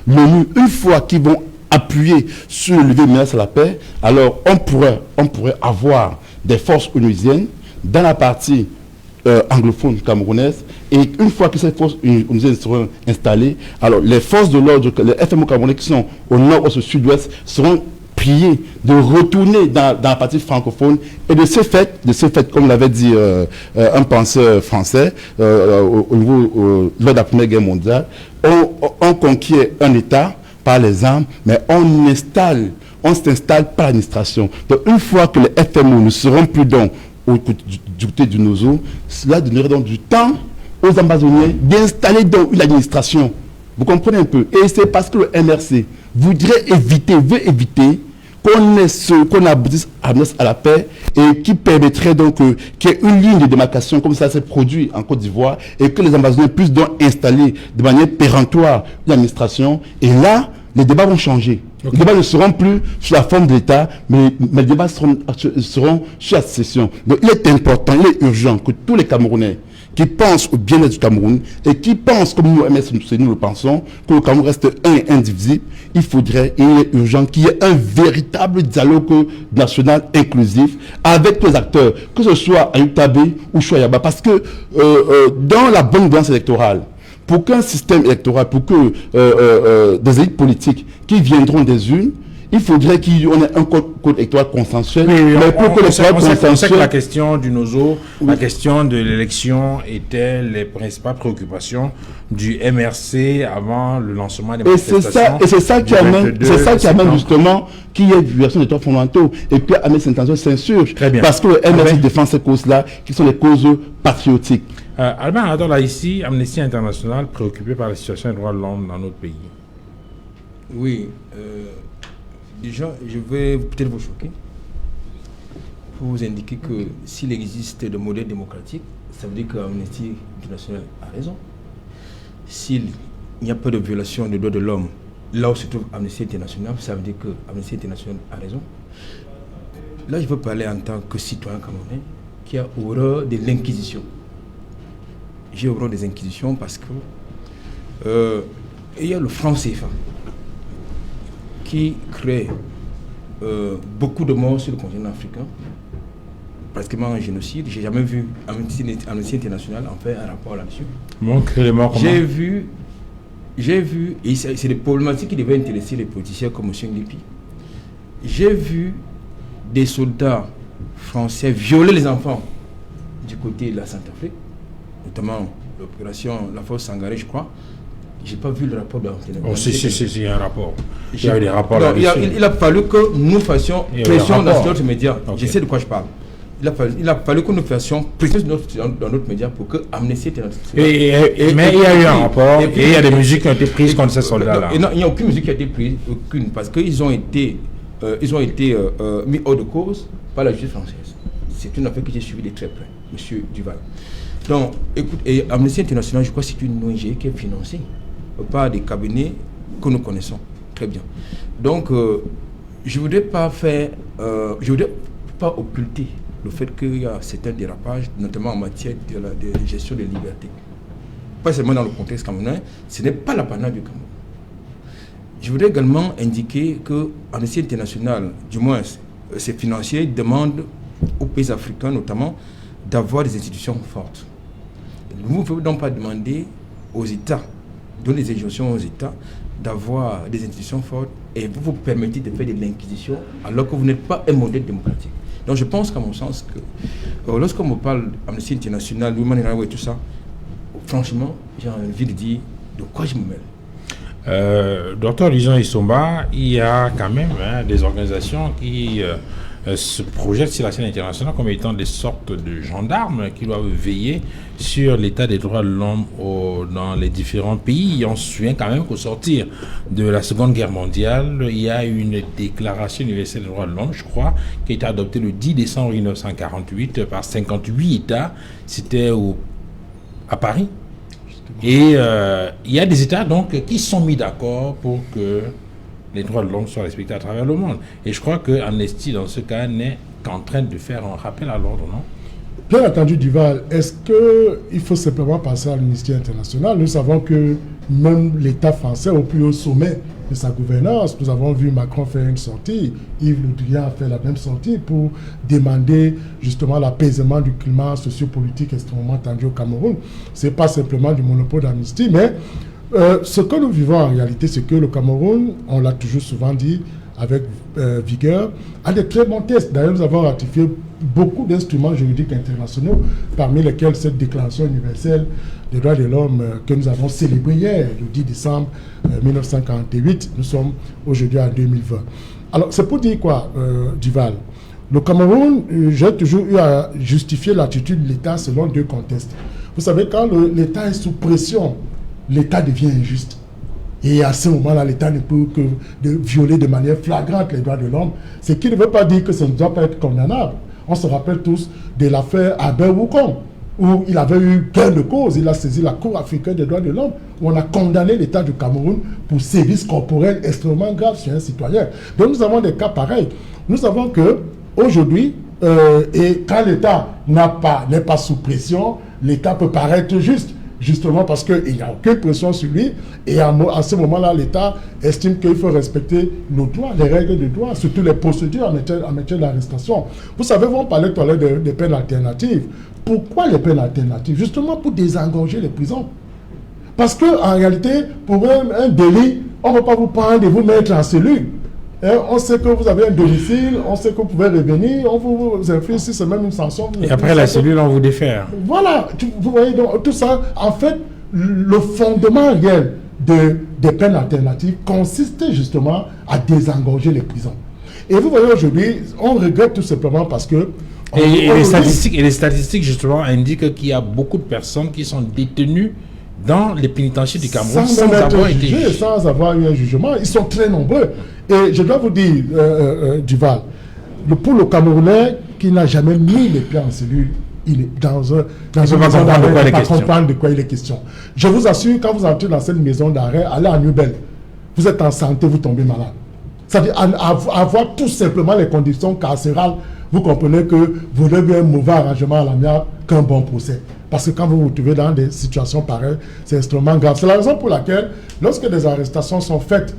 l'ONU, une fois qu'ils vont appuyer sur le levier de menace à la paix, alors on pourrait avoir des forces onusiennes dans la partie anglophone camerounaise, et une fois que ces forces onusiennes seront installées, alors les forces de l'ordre, les FMO camerounais qui sont au nord ou au sud-ouest seront priés de retourner dans la partie francophone, et de ce fait, comme l'avait dit un penseur français au niveau lors de la Première Guerre mondiale, on conquiert un État par les armes, mais on s'installe par l'administration. Donc une fois que les FMO ne seront plus du côté du Nozo, cela donnerait donc du temps aux ambazoniens d'installer donc une administration. Vous comprenez un peu? Et c'est parce que le MRC veut éviter qu'on aboutisse à la paix, et qui permettrait donc qu'il y ait une ligne de démarcation comme ça s'est produit en Côte d'Ivoire, et que les ambazoniens puissent donc installer de manière péremptoire une administration. Et là, les débats vont changer. Okay. Les débats ne seront plus sur la forme de l'État, mais les débats seront sur la succession. Donc il est important, il est urgent que tous les Camerounais qui pensent au bien-être du Cameroun et qui pensent, comme nous, nous le pensons, que le Cameroun reste un et indivisible, il est urgent qu'il y ait un véritable dialogue national inclusif avec tous les acteurs, que ce soit à Utabe ou Choyaba, parce que dans la bonne gouvernance électorale, pour qu'un système électoral, pour que des élites politiques qui viendront des unes, Il faudrait qu'il y ait un code électoral consensuel. Mais pour que on sait que la question du NOZO, la question de l'élection était les principales préoccupations du MRC avant le lancement des manifestations. Et c'est ça qui amène justement qu'il y ait une violation des droits fondamentaux et que Ahmed Sintanzo s'insurge. Parce que le MRC défend ces causes-là, qui sont des causes patriotiques. Albert Alator, là ici, Amnesty International préoccupé par la situation des droits de l'homme dans notre pays. Oui, déjà, je vais peut-être vous choquer pour vous indiquer que s'il existe de modèles démocratiques, ça veut dire que Amnesty International a raison. S'il n'y a pas de violation des droits de l'homme, là où se trouve Amnesty International, ça veut dire que Amnesty International a raison. Là, je veux parler en tant que citoyen camerounais qui a horreur de l'inquisition. J'ai horreur des inquisitions parce que il y a le franc CFA qui crée beaucoup de morts sur le continent africain, pratiquement un génocide. J'ai jamais vu Amnesty International en faire un rapport là-dessus. J'ai vu, et c'est des problématiques qui devaient intéresser les politiciens comme M. Ngépi. J'ai vu des soldats français violer les enfants du côté de la Centrafrique, notamment l'opération La Force Sangaré, je crois. J'ai pas vu le rapport de l'antenne. Oh, c'est un rapport. Il y a eu des rapports là-dessus. Il a fallu que nous fassions pression dans notre média. Okay. Je sais de quoi je parle. Il a fallu que nous fassions pression dans notre média pour que Amnesty International. Mais il y a eu un rapport et il y a des musiques qui ont été prises contre ces soldats-là. Non, il n'y a aucune musique qui a été prise, aucune, parce qu'ils ont été, mis hors de cause par la justice française. C'est une affaire que j'ai suivie de très près, M. Duval. Donc, écoute, et Amnesty International, je crois que c'est une ONG qui est financée par des cabinets que nous connaissons très bien. Donc, je voudrais pas occulter le fait qu'il y a certains dérapages, notamment en matière de gestion des libertés. Pas seulement dans le contexte camerounais, ce n'est pas l'apanage du Cameroun. Je voudrais également indiquer que Amnesty International, du moins ses financiers, demandent aux pays africains notamment d'avoir des institutions fortes. Vous ne pouvez donc pas demander aux États, donner des injonctions aux États d'avoir des institutions fortes et vous vous permettez de faire de l'inquisition alors que vous n'êtes pas un modèle démocratique. Donc je pense qu'à mon sens que lorsqu'on me parle d'Amnesty International, Women in Rights et tout ça, franchement, j'ai envie de dire de quoi je me mêle. Docteur Lison Isomba, il y a quand même des organisations qui se projettent sur la scène internationale comme étant des sortes de gendarmes qui doivent veiller sur l'état des droits de l'homme dans les différents pays. Et on se souvient quand même qu'au sortir de la Seconde Guerre mondiale, il y a une déclaration universelle des droits de l'homme, je crois, qui a été adoptée le 10 décembre 1948 par 58 États. C'était à Paris. Et il y a des États donc qui sont mis d'accord pour que les droits de l'homme soient respectés à travers le monde. Et je crois que Amnesty, dans ce cas, n'est qu'en train de faire un rappel à l'ordre, non? Bien entendu, Duval, est-ce qu'il faut simplement passer à l'Amnesty International? Nous savons que même l'État français, au plus haut sommet de sa gouvernance, nous avons vu Macron faire une sortie, Yves Le Drian a fait la même sortie pour demander justement l'apaisement du climat sociopolitique extrêmement tendu au Cameroun. Ce n'est pas simplement du monopole d'Amnesty, mais ce que nous vivons en réalité, c'est que le Cameroun, on l'a toujours souvent dit avec vigueur, a des très bons tests. D'ailleurs, nous avons ratifié beaucoup d'instruments juridiques internationaux, parmi lesquels cette déclaration universelle des droits de l'homme que nous avons célébrée hier, le 10 décembre 1948. Nous sommes aujourd'hui en 2020. Alors, c'est pour dire quoi, Duval? Le Cameroun, j'ai toujours eu à justifier l'attitude de l'État selon deux contextes. Vous savez, quand l'État est sous pression, l'État devient injuste. Et à ce moment-là, l'État ne peut que violer de manière flagrante les droits de l'homme, ce qui ne veut pas dire que ça ne doit pas être condamnable. On se rappelle tous de l'affaire Albert Wukong, où il avait eu gain de cause. Il a saisi la Cour africaine des droits de l'homme, où on a condamné l'État du Cameroun pour sévices corporels extrêmement graves sur un citoyen. Donc nous avons des cas pareils. Nous savons qu'aujourd'hui, et quand l'État n'est pas sous pression, l'État peut paraître juste. Justement parce qu'il n'y a aucune pression sur lui et à ce moment-là, l'État estime qu'il faut respecter nos droits, les règles de droit, surtout les procédures en matière d'arrestation. Vous savez, on parlait tout à l'heure des peines alternatives. Pourquoi les peines alternatives? Justement pour désengorger les prisons. Parce qu'en réalité, pour un délit, on ne va pas vous prendre et vous mettre en cellule. On sait que vous avez un domicile, on sait que vous pouvez revenir, on vous inflige si c'est même une sanction. Et après la cellule, on vous défère. Voilà, vous voyez, donc tout ça, en fait, le fondement réel des peines alternatives consistait justement à désengorger les prisons. Et vous voyez, aujourd'hui, on regrette tout simplement parce que... Et les statistiques, justement, indiquent qu'il y a beaucoup de personnes qui sont détenues dans les pénitentiaires du Cameroun sans avoir été jugés. Sans avoir eu un jugement. Ils sont très nombreux. Et je dois vous dire, Duval, pour le Camerounais qui n'a jamais mis les pieds en cellule, il est dans une maison d'arrêt, il ne va pas comprendre de quoi il est question. Je vous assure, quand vous entrez dans cette maison d'arrêt, allez à Nubel, vous êtes en santé, vous tombez malade. C'est-à-dire, avoir tout simplement les conditions carcérales, vous comprenez que vous avez un mauvais arrangement à l'amiable qu'un bon procès. Parce que quand vous vous trouvez dans des situations pareilles, c'est extrêmement grave. C'est la raison pour laquelle, lorsque des arrestations sont faites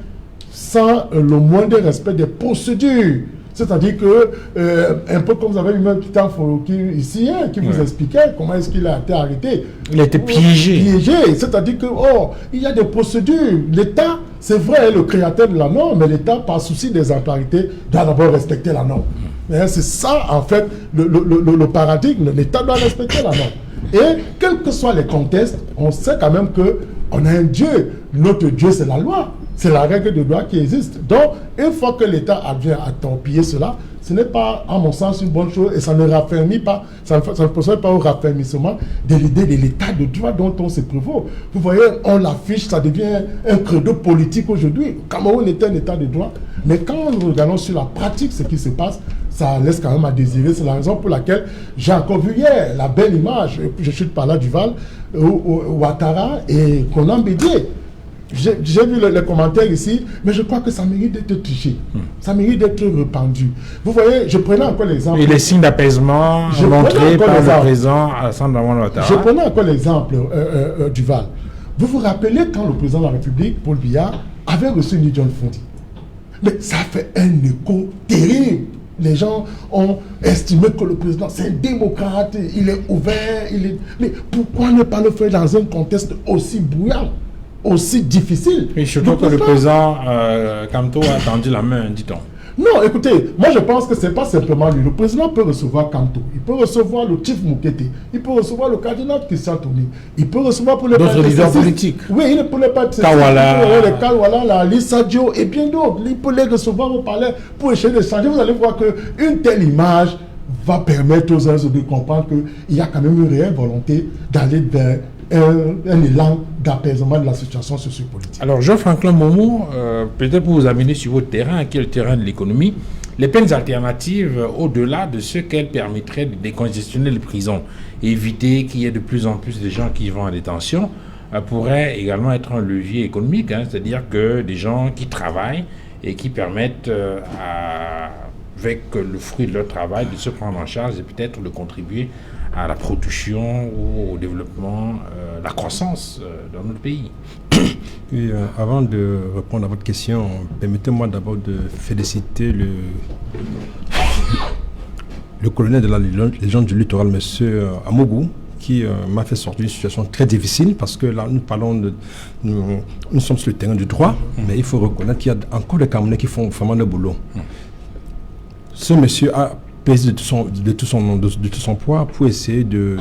sans le moindre respect des procédures, c'est-à-dire que, un peu comme vous avez eu même Peter Foroki ici, qui vous expliquait comment est-ce qu'il a été arrêté. Il a été piégé. C'est-à-dire que, il y a des procédures. L'État, c'est vrai, le créateur de la norme, mais l'État, par souci des imparités, doit d'abord respecter la norme. C'est ça, en fait, le paradigme. L'État doit respecter la norme. Et quels que soient les contextes, on sait quand même qu'on a un Dieu. Notre Dieu, c'est la loi. C'est la règle de droit qui existe. Donc, une fois que l'État vient à torpiller cela, ce n'est pas, à mon sens, une bonne chose et ça ne raffermit pas, ça ne procède pas au raffermissement de l'idée de l'État de droit dont on se prévaut. Vous voyez, on l'affiche, ça devient un credo politique aujourd'hui. Le Cameroun est un État de droit, mais quand nous regardons sur la pratique ce qui se passe, ça laisse quand même à désirer. C'est la raison pour laquelle j'ai encore vu hier la belle image, je suis par là Duval, Ouattara et Konan Bédié. J'ai vu les commentaires ici, mais je crois que ça mérite d'être touché. Ça mérite d'être rependu. Vous voyez, je prenais encore l'exemple. Et les signes d'apaisement montrés par le président Alassane Dramane Ouattara. Je prenais encore l'exemple Duval. Vous vous rappelez quand le président de la République, Paul Biya, avait reçu Ni John Fondi. Mais ça fait un écho terrible. Les gens ont estimé que le président, c'est un démocrate, il est ouvert. Mais pourquoi ne pas le faire dans un contexte aussi bruyant, aussi difficile? Et surtout que le président Kamto a tendu la main, dit-on. Non, écoutez, moi je pense que ce n'est pas simplement lui. Le président peut recevoir Kamto, il peut recevoir le Chief Moukete, il peut recevoir le cardinal Christian Toni, il peut recevoir pour les d'autres leaders politiques. Oui, il peut les pas Kawala, les Kawala, la Lisa Dio et bien d'autres. Il peut les recevoir au palais pour essayer de changer. Vous allez voir qu'une telle image va permettre aux uns de comprendre qu'il y a quand même une réelle volonté d'aller vers un élan d'apaisement de la situation sociopolitique. Alors, Jean-Franklin Momo, peut-être pour vous amener sur votre terrain, qui est le terrain de l'économie, les peines alternatives, au-delà de ce qu'elles permettraient de décongestionner les prisons et éviter qu'il y ait de plus en plus de gens qui vont en détention, pourraient également être un levier économique, c'est-à-dire que des gens qui travaillent et qui permettent avec le fruit de leur travail de se prendre en charge et peut-être de contribuer à la production ou au développement, la croissance dans notre pays. Et, avant de répondre à votre question, permettez-moi d'abord de féliciter le colonel de la Légion du littoral, M. Amogou, qui m'a fait sortir d'une situation très difficile parce que là, nous sommes sur le terrain du droit, mais il faut reconnaître qu'il y a encore des Camerounais qui font vraiment le boulot. Ce monsieur a pesé de tout son poids pour essayer de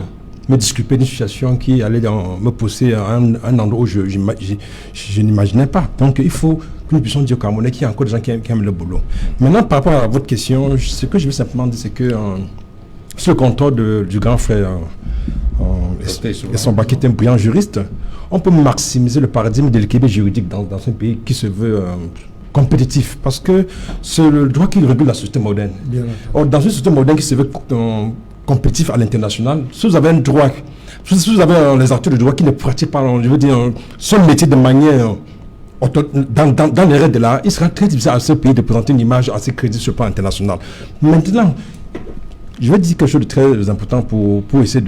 me disculper d'une situation qui allait me pousser à un endroit où je n'imaginais pas. Donc il faut que nous puissions dire au Camerounais qu'il y a encore des gens qui aiment le boulot. Maintenant, par rapport à votre question, ce que je veux simplement dire, c'est que sur le comptoir du grand frère Essomba, qui est un brillant juriste, on peut maximiser le paradigme de l'équilibre juridique dans un pays qui se veut compétitif, parce que c'est le droit qui régule la société moderne. Or, dans une société moderne qui se veut compétitif à l'international, si vous avez un droit, si vous avez les acteurs de droit qui ne pratiquent pas, je veux dire, son métier de manière dans les règles de l'art, il sera très difficile à ce pays de présenter une image assez crédible sur le plan international. Maintenant, je vais dire quelque chose de très important pour essayer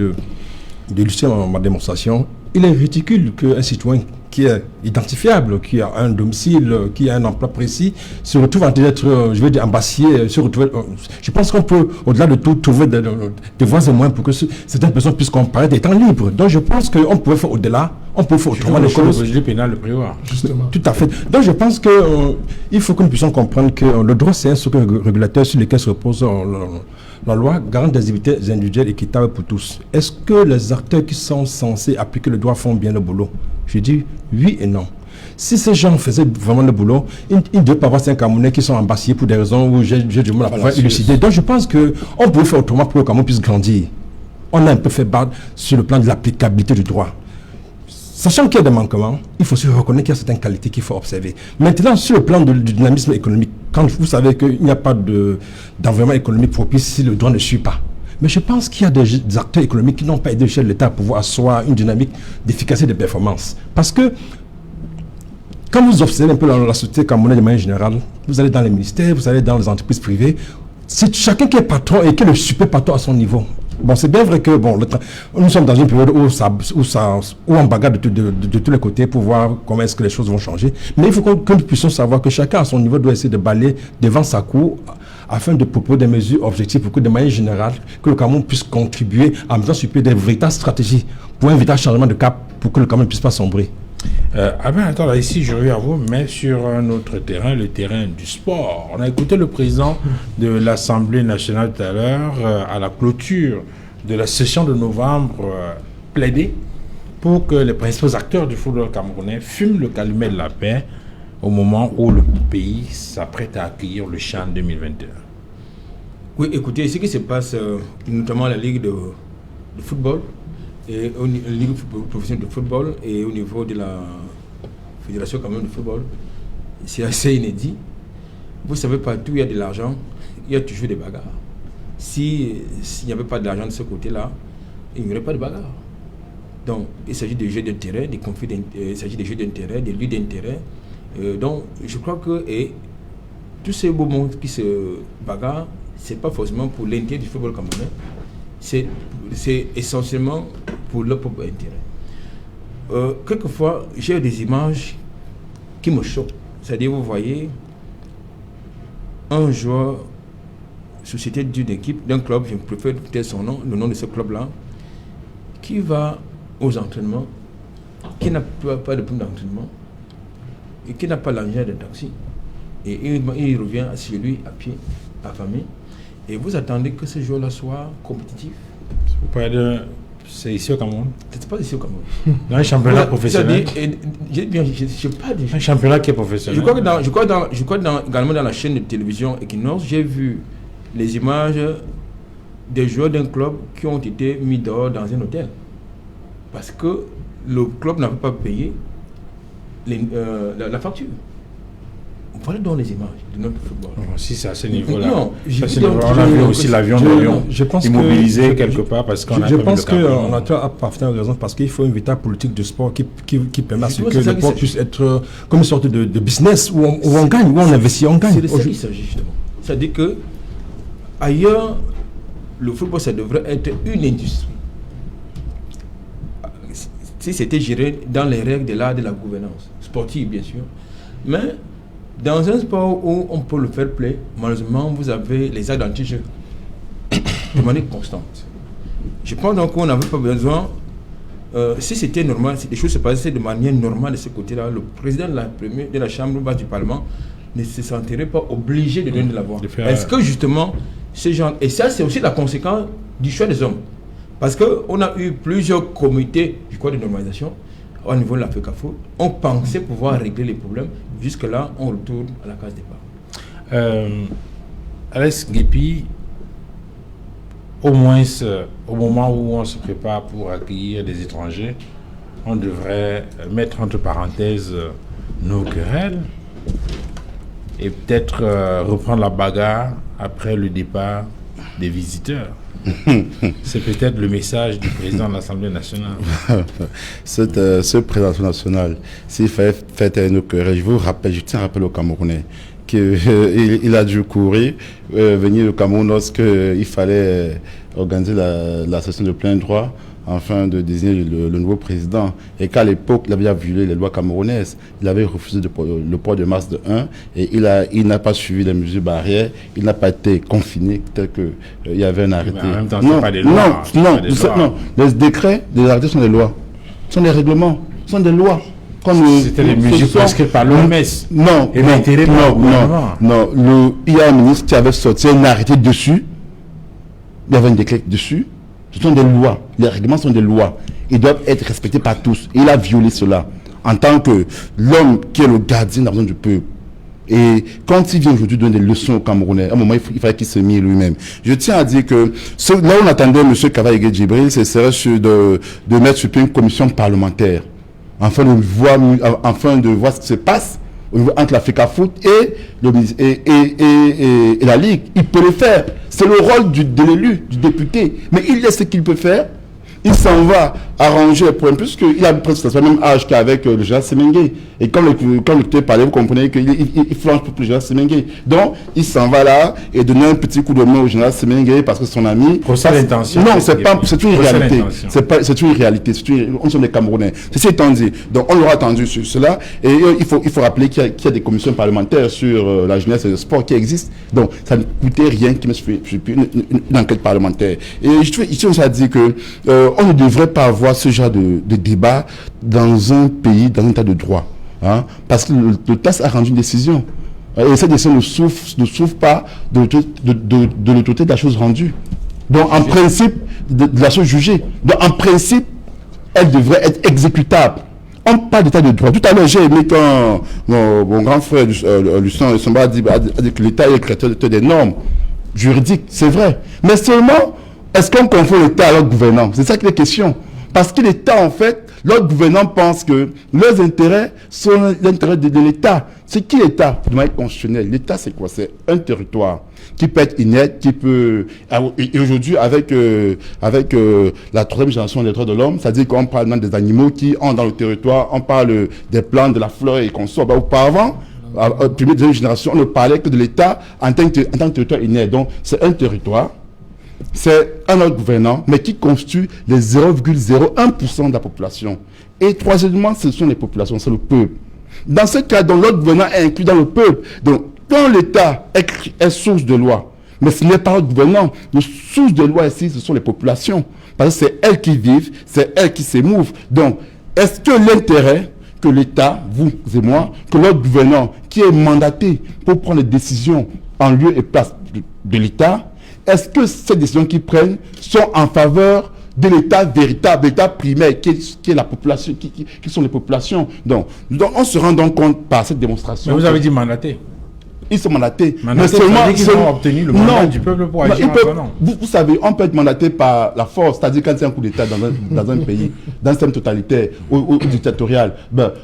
d'illustrer ma démonstration. Il est ridicule qu'un citoyen qui est identifiable, qui a un domicile, qui a un emploi précis, se retrouve en train d'être, je veux dire, ambassier, je pense qu'on peut, au-delà de tout, trouver des voies et moyens pour que certaines personnes puissent comparaître des temps libres. Donc je pense qu'on pouvait faire au-delà On peut faire autrement les choses. Le procédure pénale le prévoit. Justement. Tout à fait. Donc je pense qu'il faut que nous puissions comprendre que le droit, c'est un socle régulateur sur lequel se repose la loi, garante des libertés individuelles équitables pour tous. Est-ce que les acteurs qui sont censés appliquer le droit font bien le boulot? Je dis oui et non. Si ces gens faisaient vraiment le boulot, ils ne devaient pas avoir 5 Camerounais qui sont embassés pour des raisons où j'ai du mal à pouvoir élucider. Donc je pense qu'on peut faire autrement pour que le Cameroun puisse grandir. On a un peu fait barde sur le plan de l'applicabilité du droit. Sachant qu'il y a des manquements, il faut se reconnaître qu'il y a certaines qualités qu'il faut observer. Maintenant, sur le plan du dynamisme économique, quand vous savez qu'il n'y a pas d'environnement économique propice si le droit ne suit pas. Mais je pense qu'il y a des acteurs économiques qui n'ont pas aidé chez l'État à pouvoir asseoir une dynamique d'efficacité de performance. Parce que quand vous observez un peu la société camerounaise de manière générale, vous allez dans les ministères, vous allez dans les entreprises privées, c'est chacun qui est patron et qui est le super patron à son niveau. Bon, c'est bien vrai que nous sommes dans une période où on bagarre de tous les côtés pour voir comment est-ce que les choses vont changer. Mais il faut que nous puissions savoir que chacun à son niveau doit essayer de balayer devant sa cour afin de proposer des mesures objectives pour que de manière générale, que le Cameroun puisse contribuer en mettant sur pied des véritables stratégies pour un véritable changement de cap pour que le Cameroun ne puisse pas sombrer. Attends, là, ici, je reviens à vous, mais sur un autre terrain, le terrain du sport. On a écouté le président de l'Assemblée nationale tout à l'heure, à la clôture de la session de novembre, plaider pour que les principaux acteurs du football camerounais fument le calumet de la paix au moment où le pays s'apprête à accueillir le CHAN 2021. Oui, écoutez, ce qui se passe, notamment à la Ligue de football, et au Ligue professionnelle de football et au niveau de la Fédération camerounaise de football, c'est assez inédit. Vous savez, partout où il y a de l'argent, il y a toujours des bagarres. S'il n'y avait pas d'argent de ce côté-là, il n'y aurait pas de bagarre. Donc, il s'agit de jeux d'intérêt, des conflits d'intérêt, il s'agit de jeux d'intérêt, des luttes d'intérêt. Donc, je crois que tous ces beaux mondes qui se bagarrent, ce n'est pas forcément pour l'intérêt du football camerounais, c'est essentiellement pour leur propre intérêt. Quelquefois, j'ai des images qui me choquent. C'est-à-dire, vous voyez, un joueur, société d'une équipe, d'un club, je préfère peut-être son nom, le nom de ce club-là, qui va aux entraînements, qui n'a pas de prime d'entraînement, et qui n'a pas l'engin de taxi. Et il revient chez lui à pied, affamé. Et vous attendez que ce joueur-là soit compétitif. Vous parlez de... C'est ici au Cameroun? C'est pas ici au Cameroun. Dans un championnat professionnel. Un championnat qui est professionnel. Je crois également dans la chaîne de télévision Equinox, j'ai vu les images des joueurs d'un club qui ont été mis dehors dans un hôtel. Parce que le club n'avait pas payé la facture. Voilà donc les images de notre football. Si c'est à ce niveau-là. Non, on a vu aussi l'avion de Lyon immobilisé quelque part parce qu'on a je pense qu'on a parfaitement raison parce qu'il faut une véritable politique de sport qui permet à ce que le sport puisse être comme une sorte de business où on gagne, où on investit, on gagne. C'est de ça qu'il s'agit justement. C'est-à-dire que ailleurs, le football, ça devrait être une industrie. Si c'était géré dans les règles de l'art de la gouvernance, sportive bien sûr, mais dans un sport où on peut le faire play, malheureusement, vous avez les actes d'anti-jeu de manière constante. Je pense donc qu'on n'avait pas besoin, si c'était normal, si les choses se passaient de manière normale de ce côté-là, le président de la Chambre basse du Parlement ne se sentirait pas obligé de donner de la voix. Est-ce que justement, ces gens, et ça c'est aussi la conséquence du choix des hommes, parce qu'on a eu plusieurs comités, je crois, de normalisation, au niveau de la FECAFO, on pensait pouvoir régler les problèmes. Jusque-là, on retourne à la case départ. Alex Guépi, au moins au moment où on se prépare pour accueillir des étrangers, on devrait mettre entre parenthèses nos querelles et peut-être reprendre la bagarre après le départ des visiteurs. C'est peut-être le message du président de l'Assemblée nationale. Ce président national, s'il fallait faire nos querelles, je tiens à rappeler au Camerounais qu'il a dû courir, venir au Cameroun lorsqu'il fallait organiser la session de plein droit afin de désigner le nouveau président. Et qu'à l'époque, il avait violé les lois camerounaises. Il avait refusé le port de masque de 1 et il n'a pas suivi les mesures barrières. Il n'a pas été confiné tel qu'il y avait un arrêté. Mais en même temps, ce n'est pas des lois. Non. Les décrets, les arrêtés sont des lois. Ce sont des règlements. Ce sont des lois. C'était les mesures prescrites par l'OMS. Non, et non. Il y a un ministre qui avait sorti un arrêté dessus. Il y avait un décret dessus. Ce sont des lois. Les règlements sont des lois. Ils doivent être respectés par tous. Et il a violé cela en tant que l'homme qui est le gardien de la maison du peuple. Et quand il vient aujourd'hui donner des leçons aux Camerounais, à un moment, il fallait qu'il se mire lui-même. Je tiens à dire que là où on attendait M. Kavaïgué Djibril, ce serait de mettre sur pied une commission parlementaire, afin de voir ce qui se passe entre l'Africa Foot et la Ligue. Il peut le faire. C'est le rôle de l'élu, du député. Mais il laisse ce qu'il peut faire. Il s'en va arranger les problèmes, puisqu'il a presque le même âge qu'avec le général Semengue. Et quand le parlait, vous comprenez qu'il flanche pour le général Semengue. Donc, il s'en va là et donner un petit coup de main au général Semengue parce que son ami... Pour ça l'intention. Non, c'est une réalité. C'est une réalité. On sont des Camerounais. Ceci étant dit, donc on l'aura attendu sur cela. Et il faut rappeler qu'il y a des commissions parlementaires sur la jeunesse et le sport qui existent. Donc, ça ne coûtait rien qu'ils mettent une enquête parlementaire. Et je tiens aussi à dire que on ne devrait pas avoir ce genre de débat dans un pays, dans un état de droit. Hein, parce que le TAS a rendu une décision. Et cette décision ne souffre pas de l'autorité de la chose rendue. Donc, en principe, de la chose jugée. Donc, en principe, elle devrait être exécutable. On parle d'état de droit. Tout à l'heure, j'ai aimé quand mon grand frère Lucien Somba a dit que l'État est le créateur des normes juridiques. C'est vrai. Mais seulement, est-ce qu'on confond l'État à l'autre gouvernant? C'est ça qui est la question. Parce que l'État, en fait, l'autre gouvernant pense que leurs intérêts sont l'intérêt de l'État. C'est qui l'État? De manière constitutionnelle. L'État, c'est quoi? C'est un territoire qui peut être inerte, qui peut... Et aujourd'hui, avec la troisième génération des droits de l'homme, c'est-à-dire qu'on parle même des animaux qui ont dans le territoire, on parle des plantes, de la fleur et consorts. Auparavant, première, deuxième génération, on ne parlait que de l'État en tant que territoire inerte. Donc, c'est un territoire. C'est un autre gouvernant, mais qui constitue les 0,01% de la population. Et troisièmement, ce sont les populations, c'est le peuple. Dans ce cas, l'autre gouvernant est inclus dans le peuple. Donc, quand l'État est source de loi, mais ce n'est pas le gouvernant, la source de loi ici, ce sont les populations. Parce que c'est elles qui vivent, c'est elles qui s'émouvent. Donc, est-ce que l'intérêt que l'État, vous et moi, que l'autre gouvernant qui est mandaté pour prendre des décisions en lieu et place de l'État, est-ce que ces décisions qu'ils prennent sont en faveur de l'État véritable, l'État primaire, qui est la population, qui sont les populations? Donc, on se rend donc compte par cette démonstration. Mais vous avez dit mandaté. Ils sont mandatés. Mais seulement ils ont obtenu le mandat du peuple pour agir en son nom. Vous savez, on peut être mandaté par la force, c'est-à-dire quand c'est un coup d'État dans un pays, dans un système totalitaire ou dictatorial,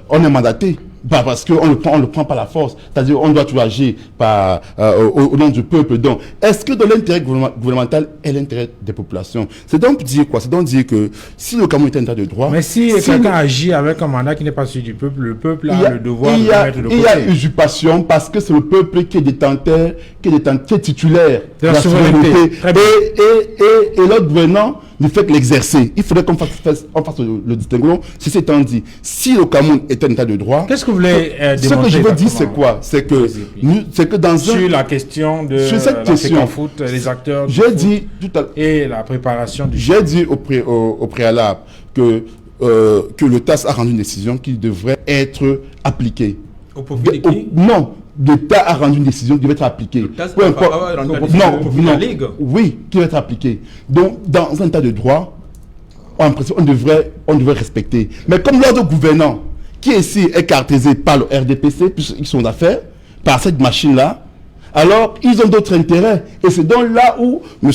on est mandaté. Parce qu'on le prend par la force, c'est-à-dire on doit tout agir au nom du peuple. Donc, est-ce que dans l'intérêt gouvernemental est l'intérêt des populations? C'est donc dire quoi? C'est donc dire que si le Cameroun est un état de droit... Mais si quelqu'un agit avec un mandat qui n'est pas celui du peuple, le peuple a le devoir de le mettre de côté. Il y a usurpation parce que c'est le peuple qui est détenteur, qui est titulaire de la souveraineté. Et l'autre gouvernant ne fait que l'exercer. Il faudrait qu'on fasse le distinguo. Ceci étant dit, si le Cameroun est un état de droit... Qu'est-ce que vous voulez démontrer? Ce que je veux dire, c'est quoi? C'est que dans sur la question de l'Africa Foot, les acteurs et la préparation du... J'ai dit au préalable que le TAS a rendu une décision qui devrait être appliquée. Au profit de qui? Non. L'État a rendu une décision qui devait être appliquée. Oui, qui devait être appliquée. Donc, dans un état de droit, en principe, on devrait respecter. Mais comme l'ordre gouvernant, qui ici est caractérisé par le RDPC, puisqu'ils sont d'affaires, par cette machine-là, alors ils ont d'autres intérêts. Et c'est donc là où M.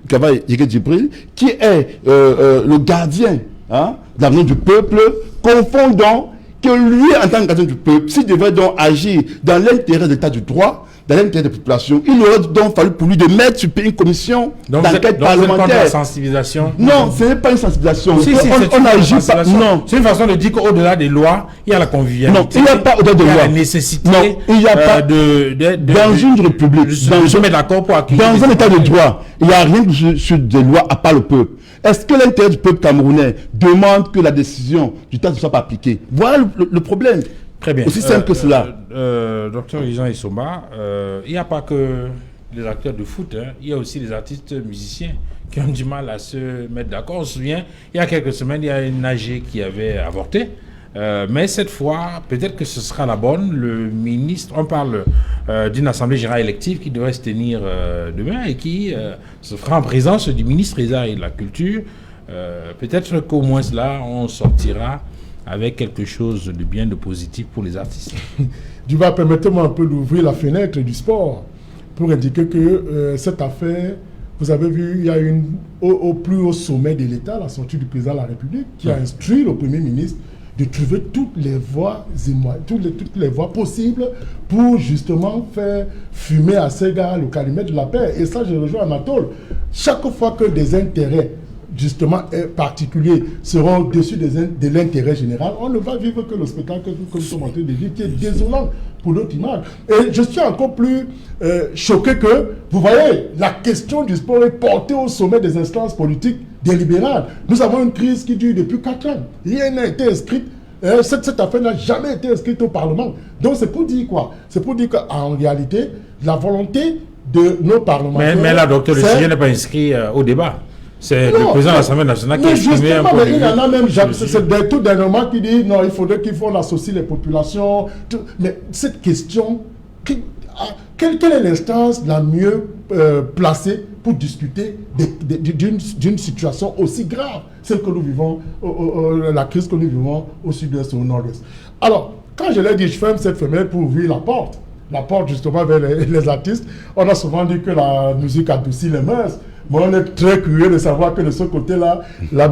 Kavaïgué Djibril, qui est le gardien de l'avenir du peuple, confond donc que lui, en tant que gardien du peuple, s'il devait donc agir dans l'intérêt de l'État du droit, dans l'intérêt des populations, il aurait donc fallu pour lui de mettre sur pied une commission d'enquête parlementaire. Donc, la sensibilisation? Non, ce n'est pas une sensibilisation. On agit pas. Non. C'est une façon de dire qu'au-delà des lois, il y a la convivialité. Non, il n'y a pas au-delà des lois. Il y a la nécessité. Non, il n'y a pas dans une république. Je mets d'accord pour accueillir. Dans un état de droit, il n'y a rien sur des lois à part le peuple. Est-ce que l'intérêt du peuple camerounais demande que la décision du TAS ne soit pas appliquée? Voilà le problème. Très bien. Aussi simple que cela. Docteur Jean Isoma, il n'y a pas que les acteurs de foot, il y a aussi les artistes musiciens qui ont du mal à se mettre d'accord. On se souvient, il y a quelques semaines, il y a une AG qui avait avorté Mais cette fois, peut-être que ce sera la bonne. Le ministre, on parle d'une assemblée générale élective qui devrait se tenir demain et qui se fera en présence du ministre des Arts et de la Culture. Peut-être qu'au moins là, on sortira avec quelque chose de bien, de positif pour les artistes. Duval, permettez-moi un peu d'ouvrir la fenêtre du sport pour indiquer que cette affaire, vous avez vu, il y a au plus haut sommet de l'État, la sortie du président de la République, qui a instruit le Premier ministre de trouver toutes les voies possibles pour justement faire fumer à ces gars le calumet de la paix. Et ça, je rejoins Anatole. Chaque fois que des intérêts justement particuliers seront au-dessus de l'intérêt général, on ne va vivre que le spectacle que nous sommes en train de vivre, qui est désolant pour notre image. Et je suis encore plus choqué que, vous voyez, la question du sport est portée au sommet des instances politiques délibérales. Nous avons une crise qui dure depuis 4 ans. Rien n'a été inscrit. Cette affaire n'a jamais été inscrite au Parlement. Donc c'est pour dire quoi? C'est pour dire qu'en réalité, la volonté de nos parlementaires... Mais là, docteur, le sujet n'est pas inscrit au débat. C'est le président de l'Assemblée nationale qui a exprimé un peu. Il y en a même, c'est tout dernièrement qui dit non, il faudrait qu'on associe les populations. Mais cette question, quelle est l'instance la mieux placée pour discuter d'une situation aussi grave, celle que nous vivons, la crise que nous vivons au sud-est et au nord-est? Alors, quand je l'ai dit, je ferme cette fenêtre pour ouvrir la porte justement vers les artistes. On a souvent dit que la musique adoucit les mœurs. Mais on est très curieux de savoir que de ce côté-là, la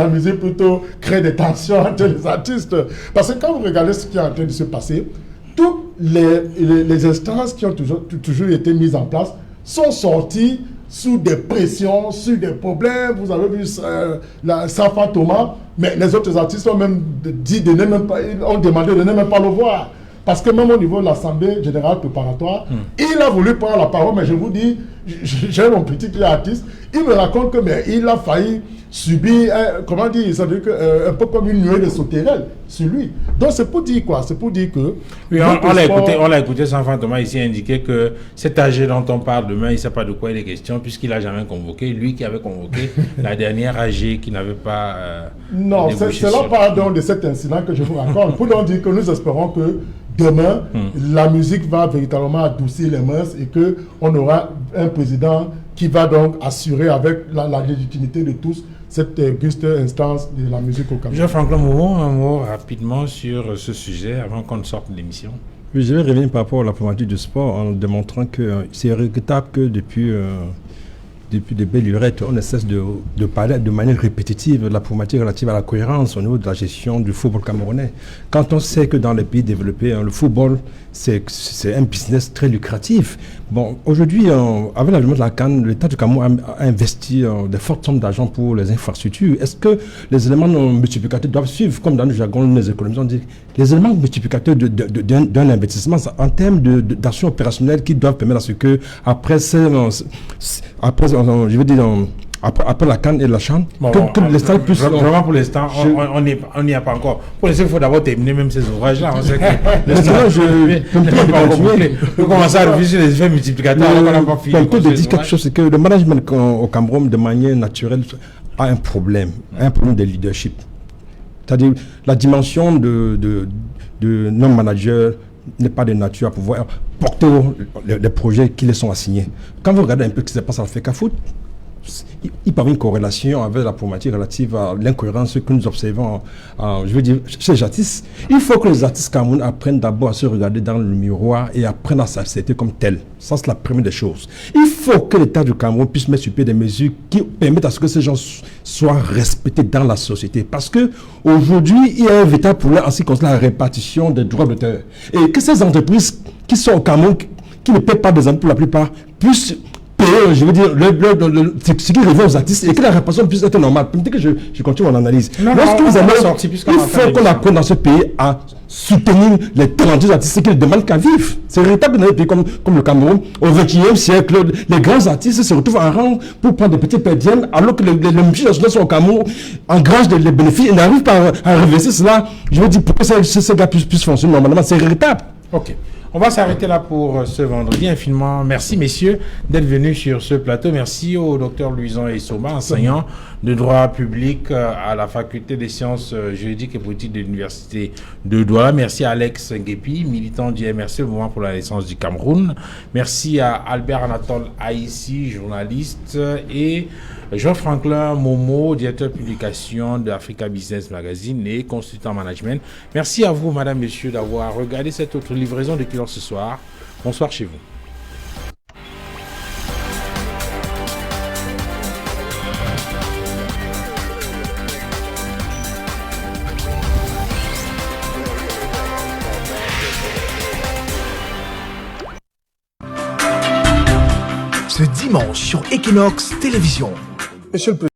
musique plutôt crée des tensions entre les artistes. Parce que quand vous regardez ce qui est en train de se passer, toutes les instances qui ont toujours été mises en place sont sorties sous des pressions, sous des problèmes. Vous avez vu Safa Thomas, mais les autres artistes ont même dit ont demandé de ne même pas le voir. Parce que même au niveau de l'Assemblée générale préparatoire, il a voulu prendre la parole, mais je vous dis, j'ai mon petit qui est artiste, il me raconte que il a failli subir, comment dire, ça veut dire un peu comme une nuée de sauterelles sur lui. Donc c'est pour dire quoi? C'est pour dire que... Oui, on l'a écouté, Safa Thomas ici indiquer que cet AG dont on parle demain, il ne sait pas de quoi il est question, puisqu'il n'a jamais convoqué, lui qui avait convoqué la dernière AG qui n'avait pas... non, c'est là, pardon, de cet incident que je vous raconte, pour donc dire que nous espérons que demain, la musique va véritablement adoucir les mœurs et qu'on aura un président qui va donc assurer avec la légitimité de tous cette auguste instance de la musique au Cameroun. Jean-Franck Moreau, un mot rapidement sur ce sujet avant qu'on sorte de l'émission. Oui, je vais revenir par rapport à la problématique du sport en démontrant que c'est regrettable que depuis de belles lurettes, on ne cesse de parler de manière répétitive de la problématique relative à la cohérence au niveau de la gestion du football camerounais. Quand on sait que dans les pays développés, le football, c'est un business très lucratif. Bon, aujourd'hui, avec l'avènement de la CAN, l'État du Cameroun a investi de fortes sommes d'argent pour les infrastructures. Est-ce que les éléments multiplicateurs doivent suivre, comme dans le jargon des économistes, on dit les éléments multiplicateurs d'un investissement en termes d'action opérationnelle qui doivent permettre à ce que, après la CAN et la CHAN, que l'État puisse... Vraiment pour l'instant, on n'y a pas encore. Pour l'instant, il faut d'abord terminer même ces ouvrages-là. On sait que l'État peut commencer à réfléchir sur les effets multiplicateurs. On n'a pas fini. On peut dire quelque chose, c'est que le management au Cameroun, de manière naturelle, a un problème de leadership. C'est-à-dire la dimension de non-manager n'est pas de nature à pouvoir porter les projets qui les sont assignés. Quand vous regardez un peu ce qui se passe à la FECAFOOT, il parle une corrélation avec la problématique relative à l'incohérence que nous observons, je veux dire, chez les artistes. Il faut que les artistes camerounais apprennent d'abord à se regarder dans le miroir et apprennent à s'accepter comme tel. Ça, c'est la première des choses. Il faut que l'État du Cameroun puisse mettre sur pied des mesures qui permettent à ce que ces gens soient respectés dans la société. Parce qu'aujourd'hui, il y a un véritable problème en ce qui concerne la répartition des droits d'auteur. Et que ces entreprises qui sont au Cameroun, qui ne paient pas des impôts pour la plupart, puissent payer, je veux dire, ce qui revient aux artistes et que la répartition puisse être normale. Permettez que je continue mon analyse. Lorsque vous avez sorti, il faut qu'on apprenne dans ce pays à soutenir les talentueux artistes qui ne demandent qu'à vivre. C'est véritable dans un pays comme le Cameroun. Au XXIe siècle, les grands artistes se retrouvent en rang pour prendre des petites perdiennes, alors que les multinationales sont au Cameroun, engagent des bénéfices et n'arrivent pas à reverser cela. Je veux dire, pour que ces gars puissent fonctionner normalement, c'est véritable. Ok. On va s'arrêter là pour ce vendredi. Infiniment merci, messieurs, d'être venus sur ce plateau. Merci au docteur Louison Essoma, enseignant de droit public à la faculté des sciences juridiques et politiques de l'université de Douala. Merci à Alex Nguepi, militant du MRC, le Mouvement pour la naissance du Cameroun. Merci à Albert Anatole Aïssi, journaliste, et Jean-Franklin Momo, directeur de publication de Africa Business Magazine et consultant management. Merci à vous, madame, messieurs, d'avoir regardé cette autre livraison de Equinox ce soir. Bonsoir chez vous. Ce dimanche sur Equinox Télévision. Monsieur le Président.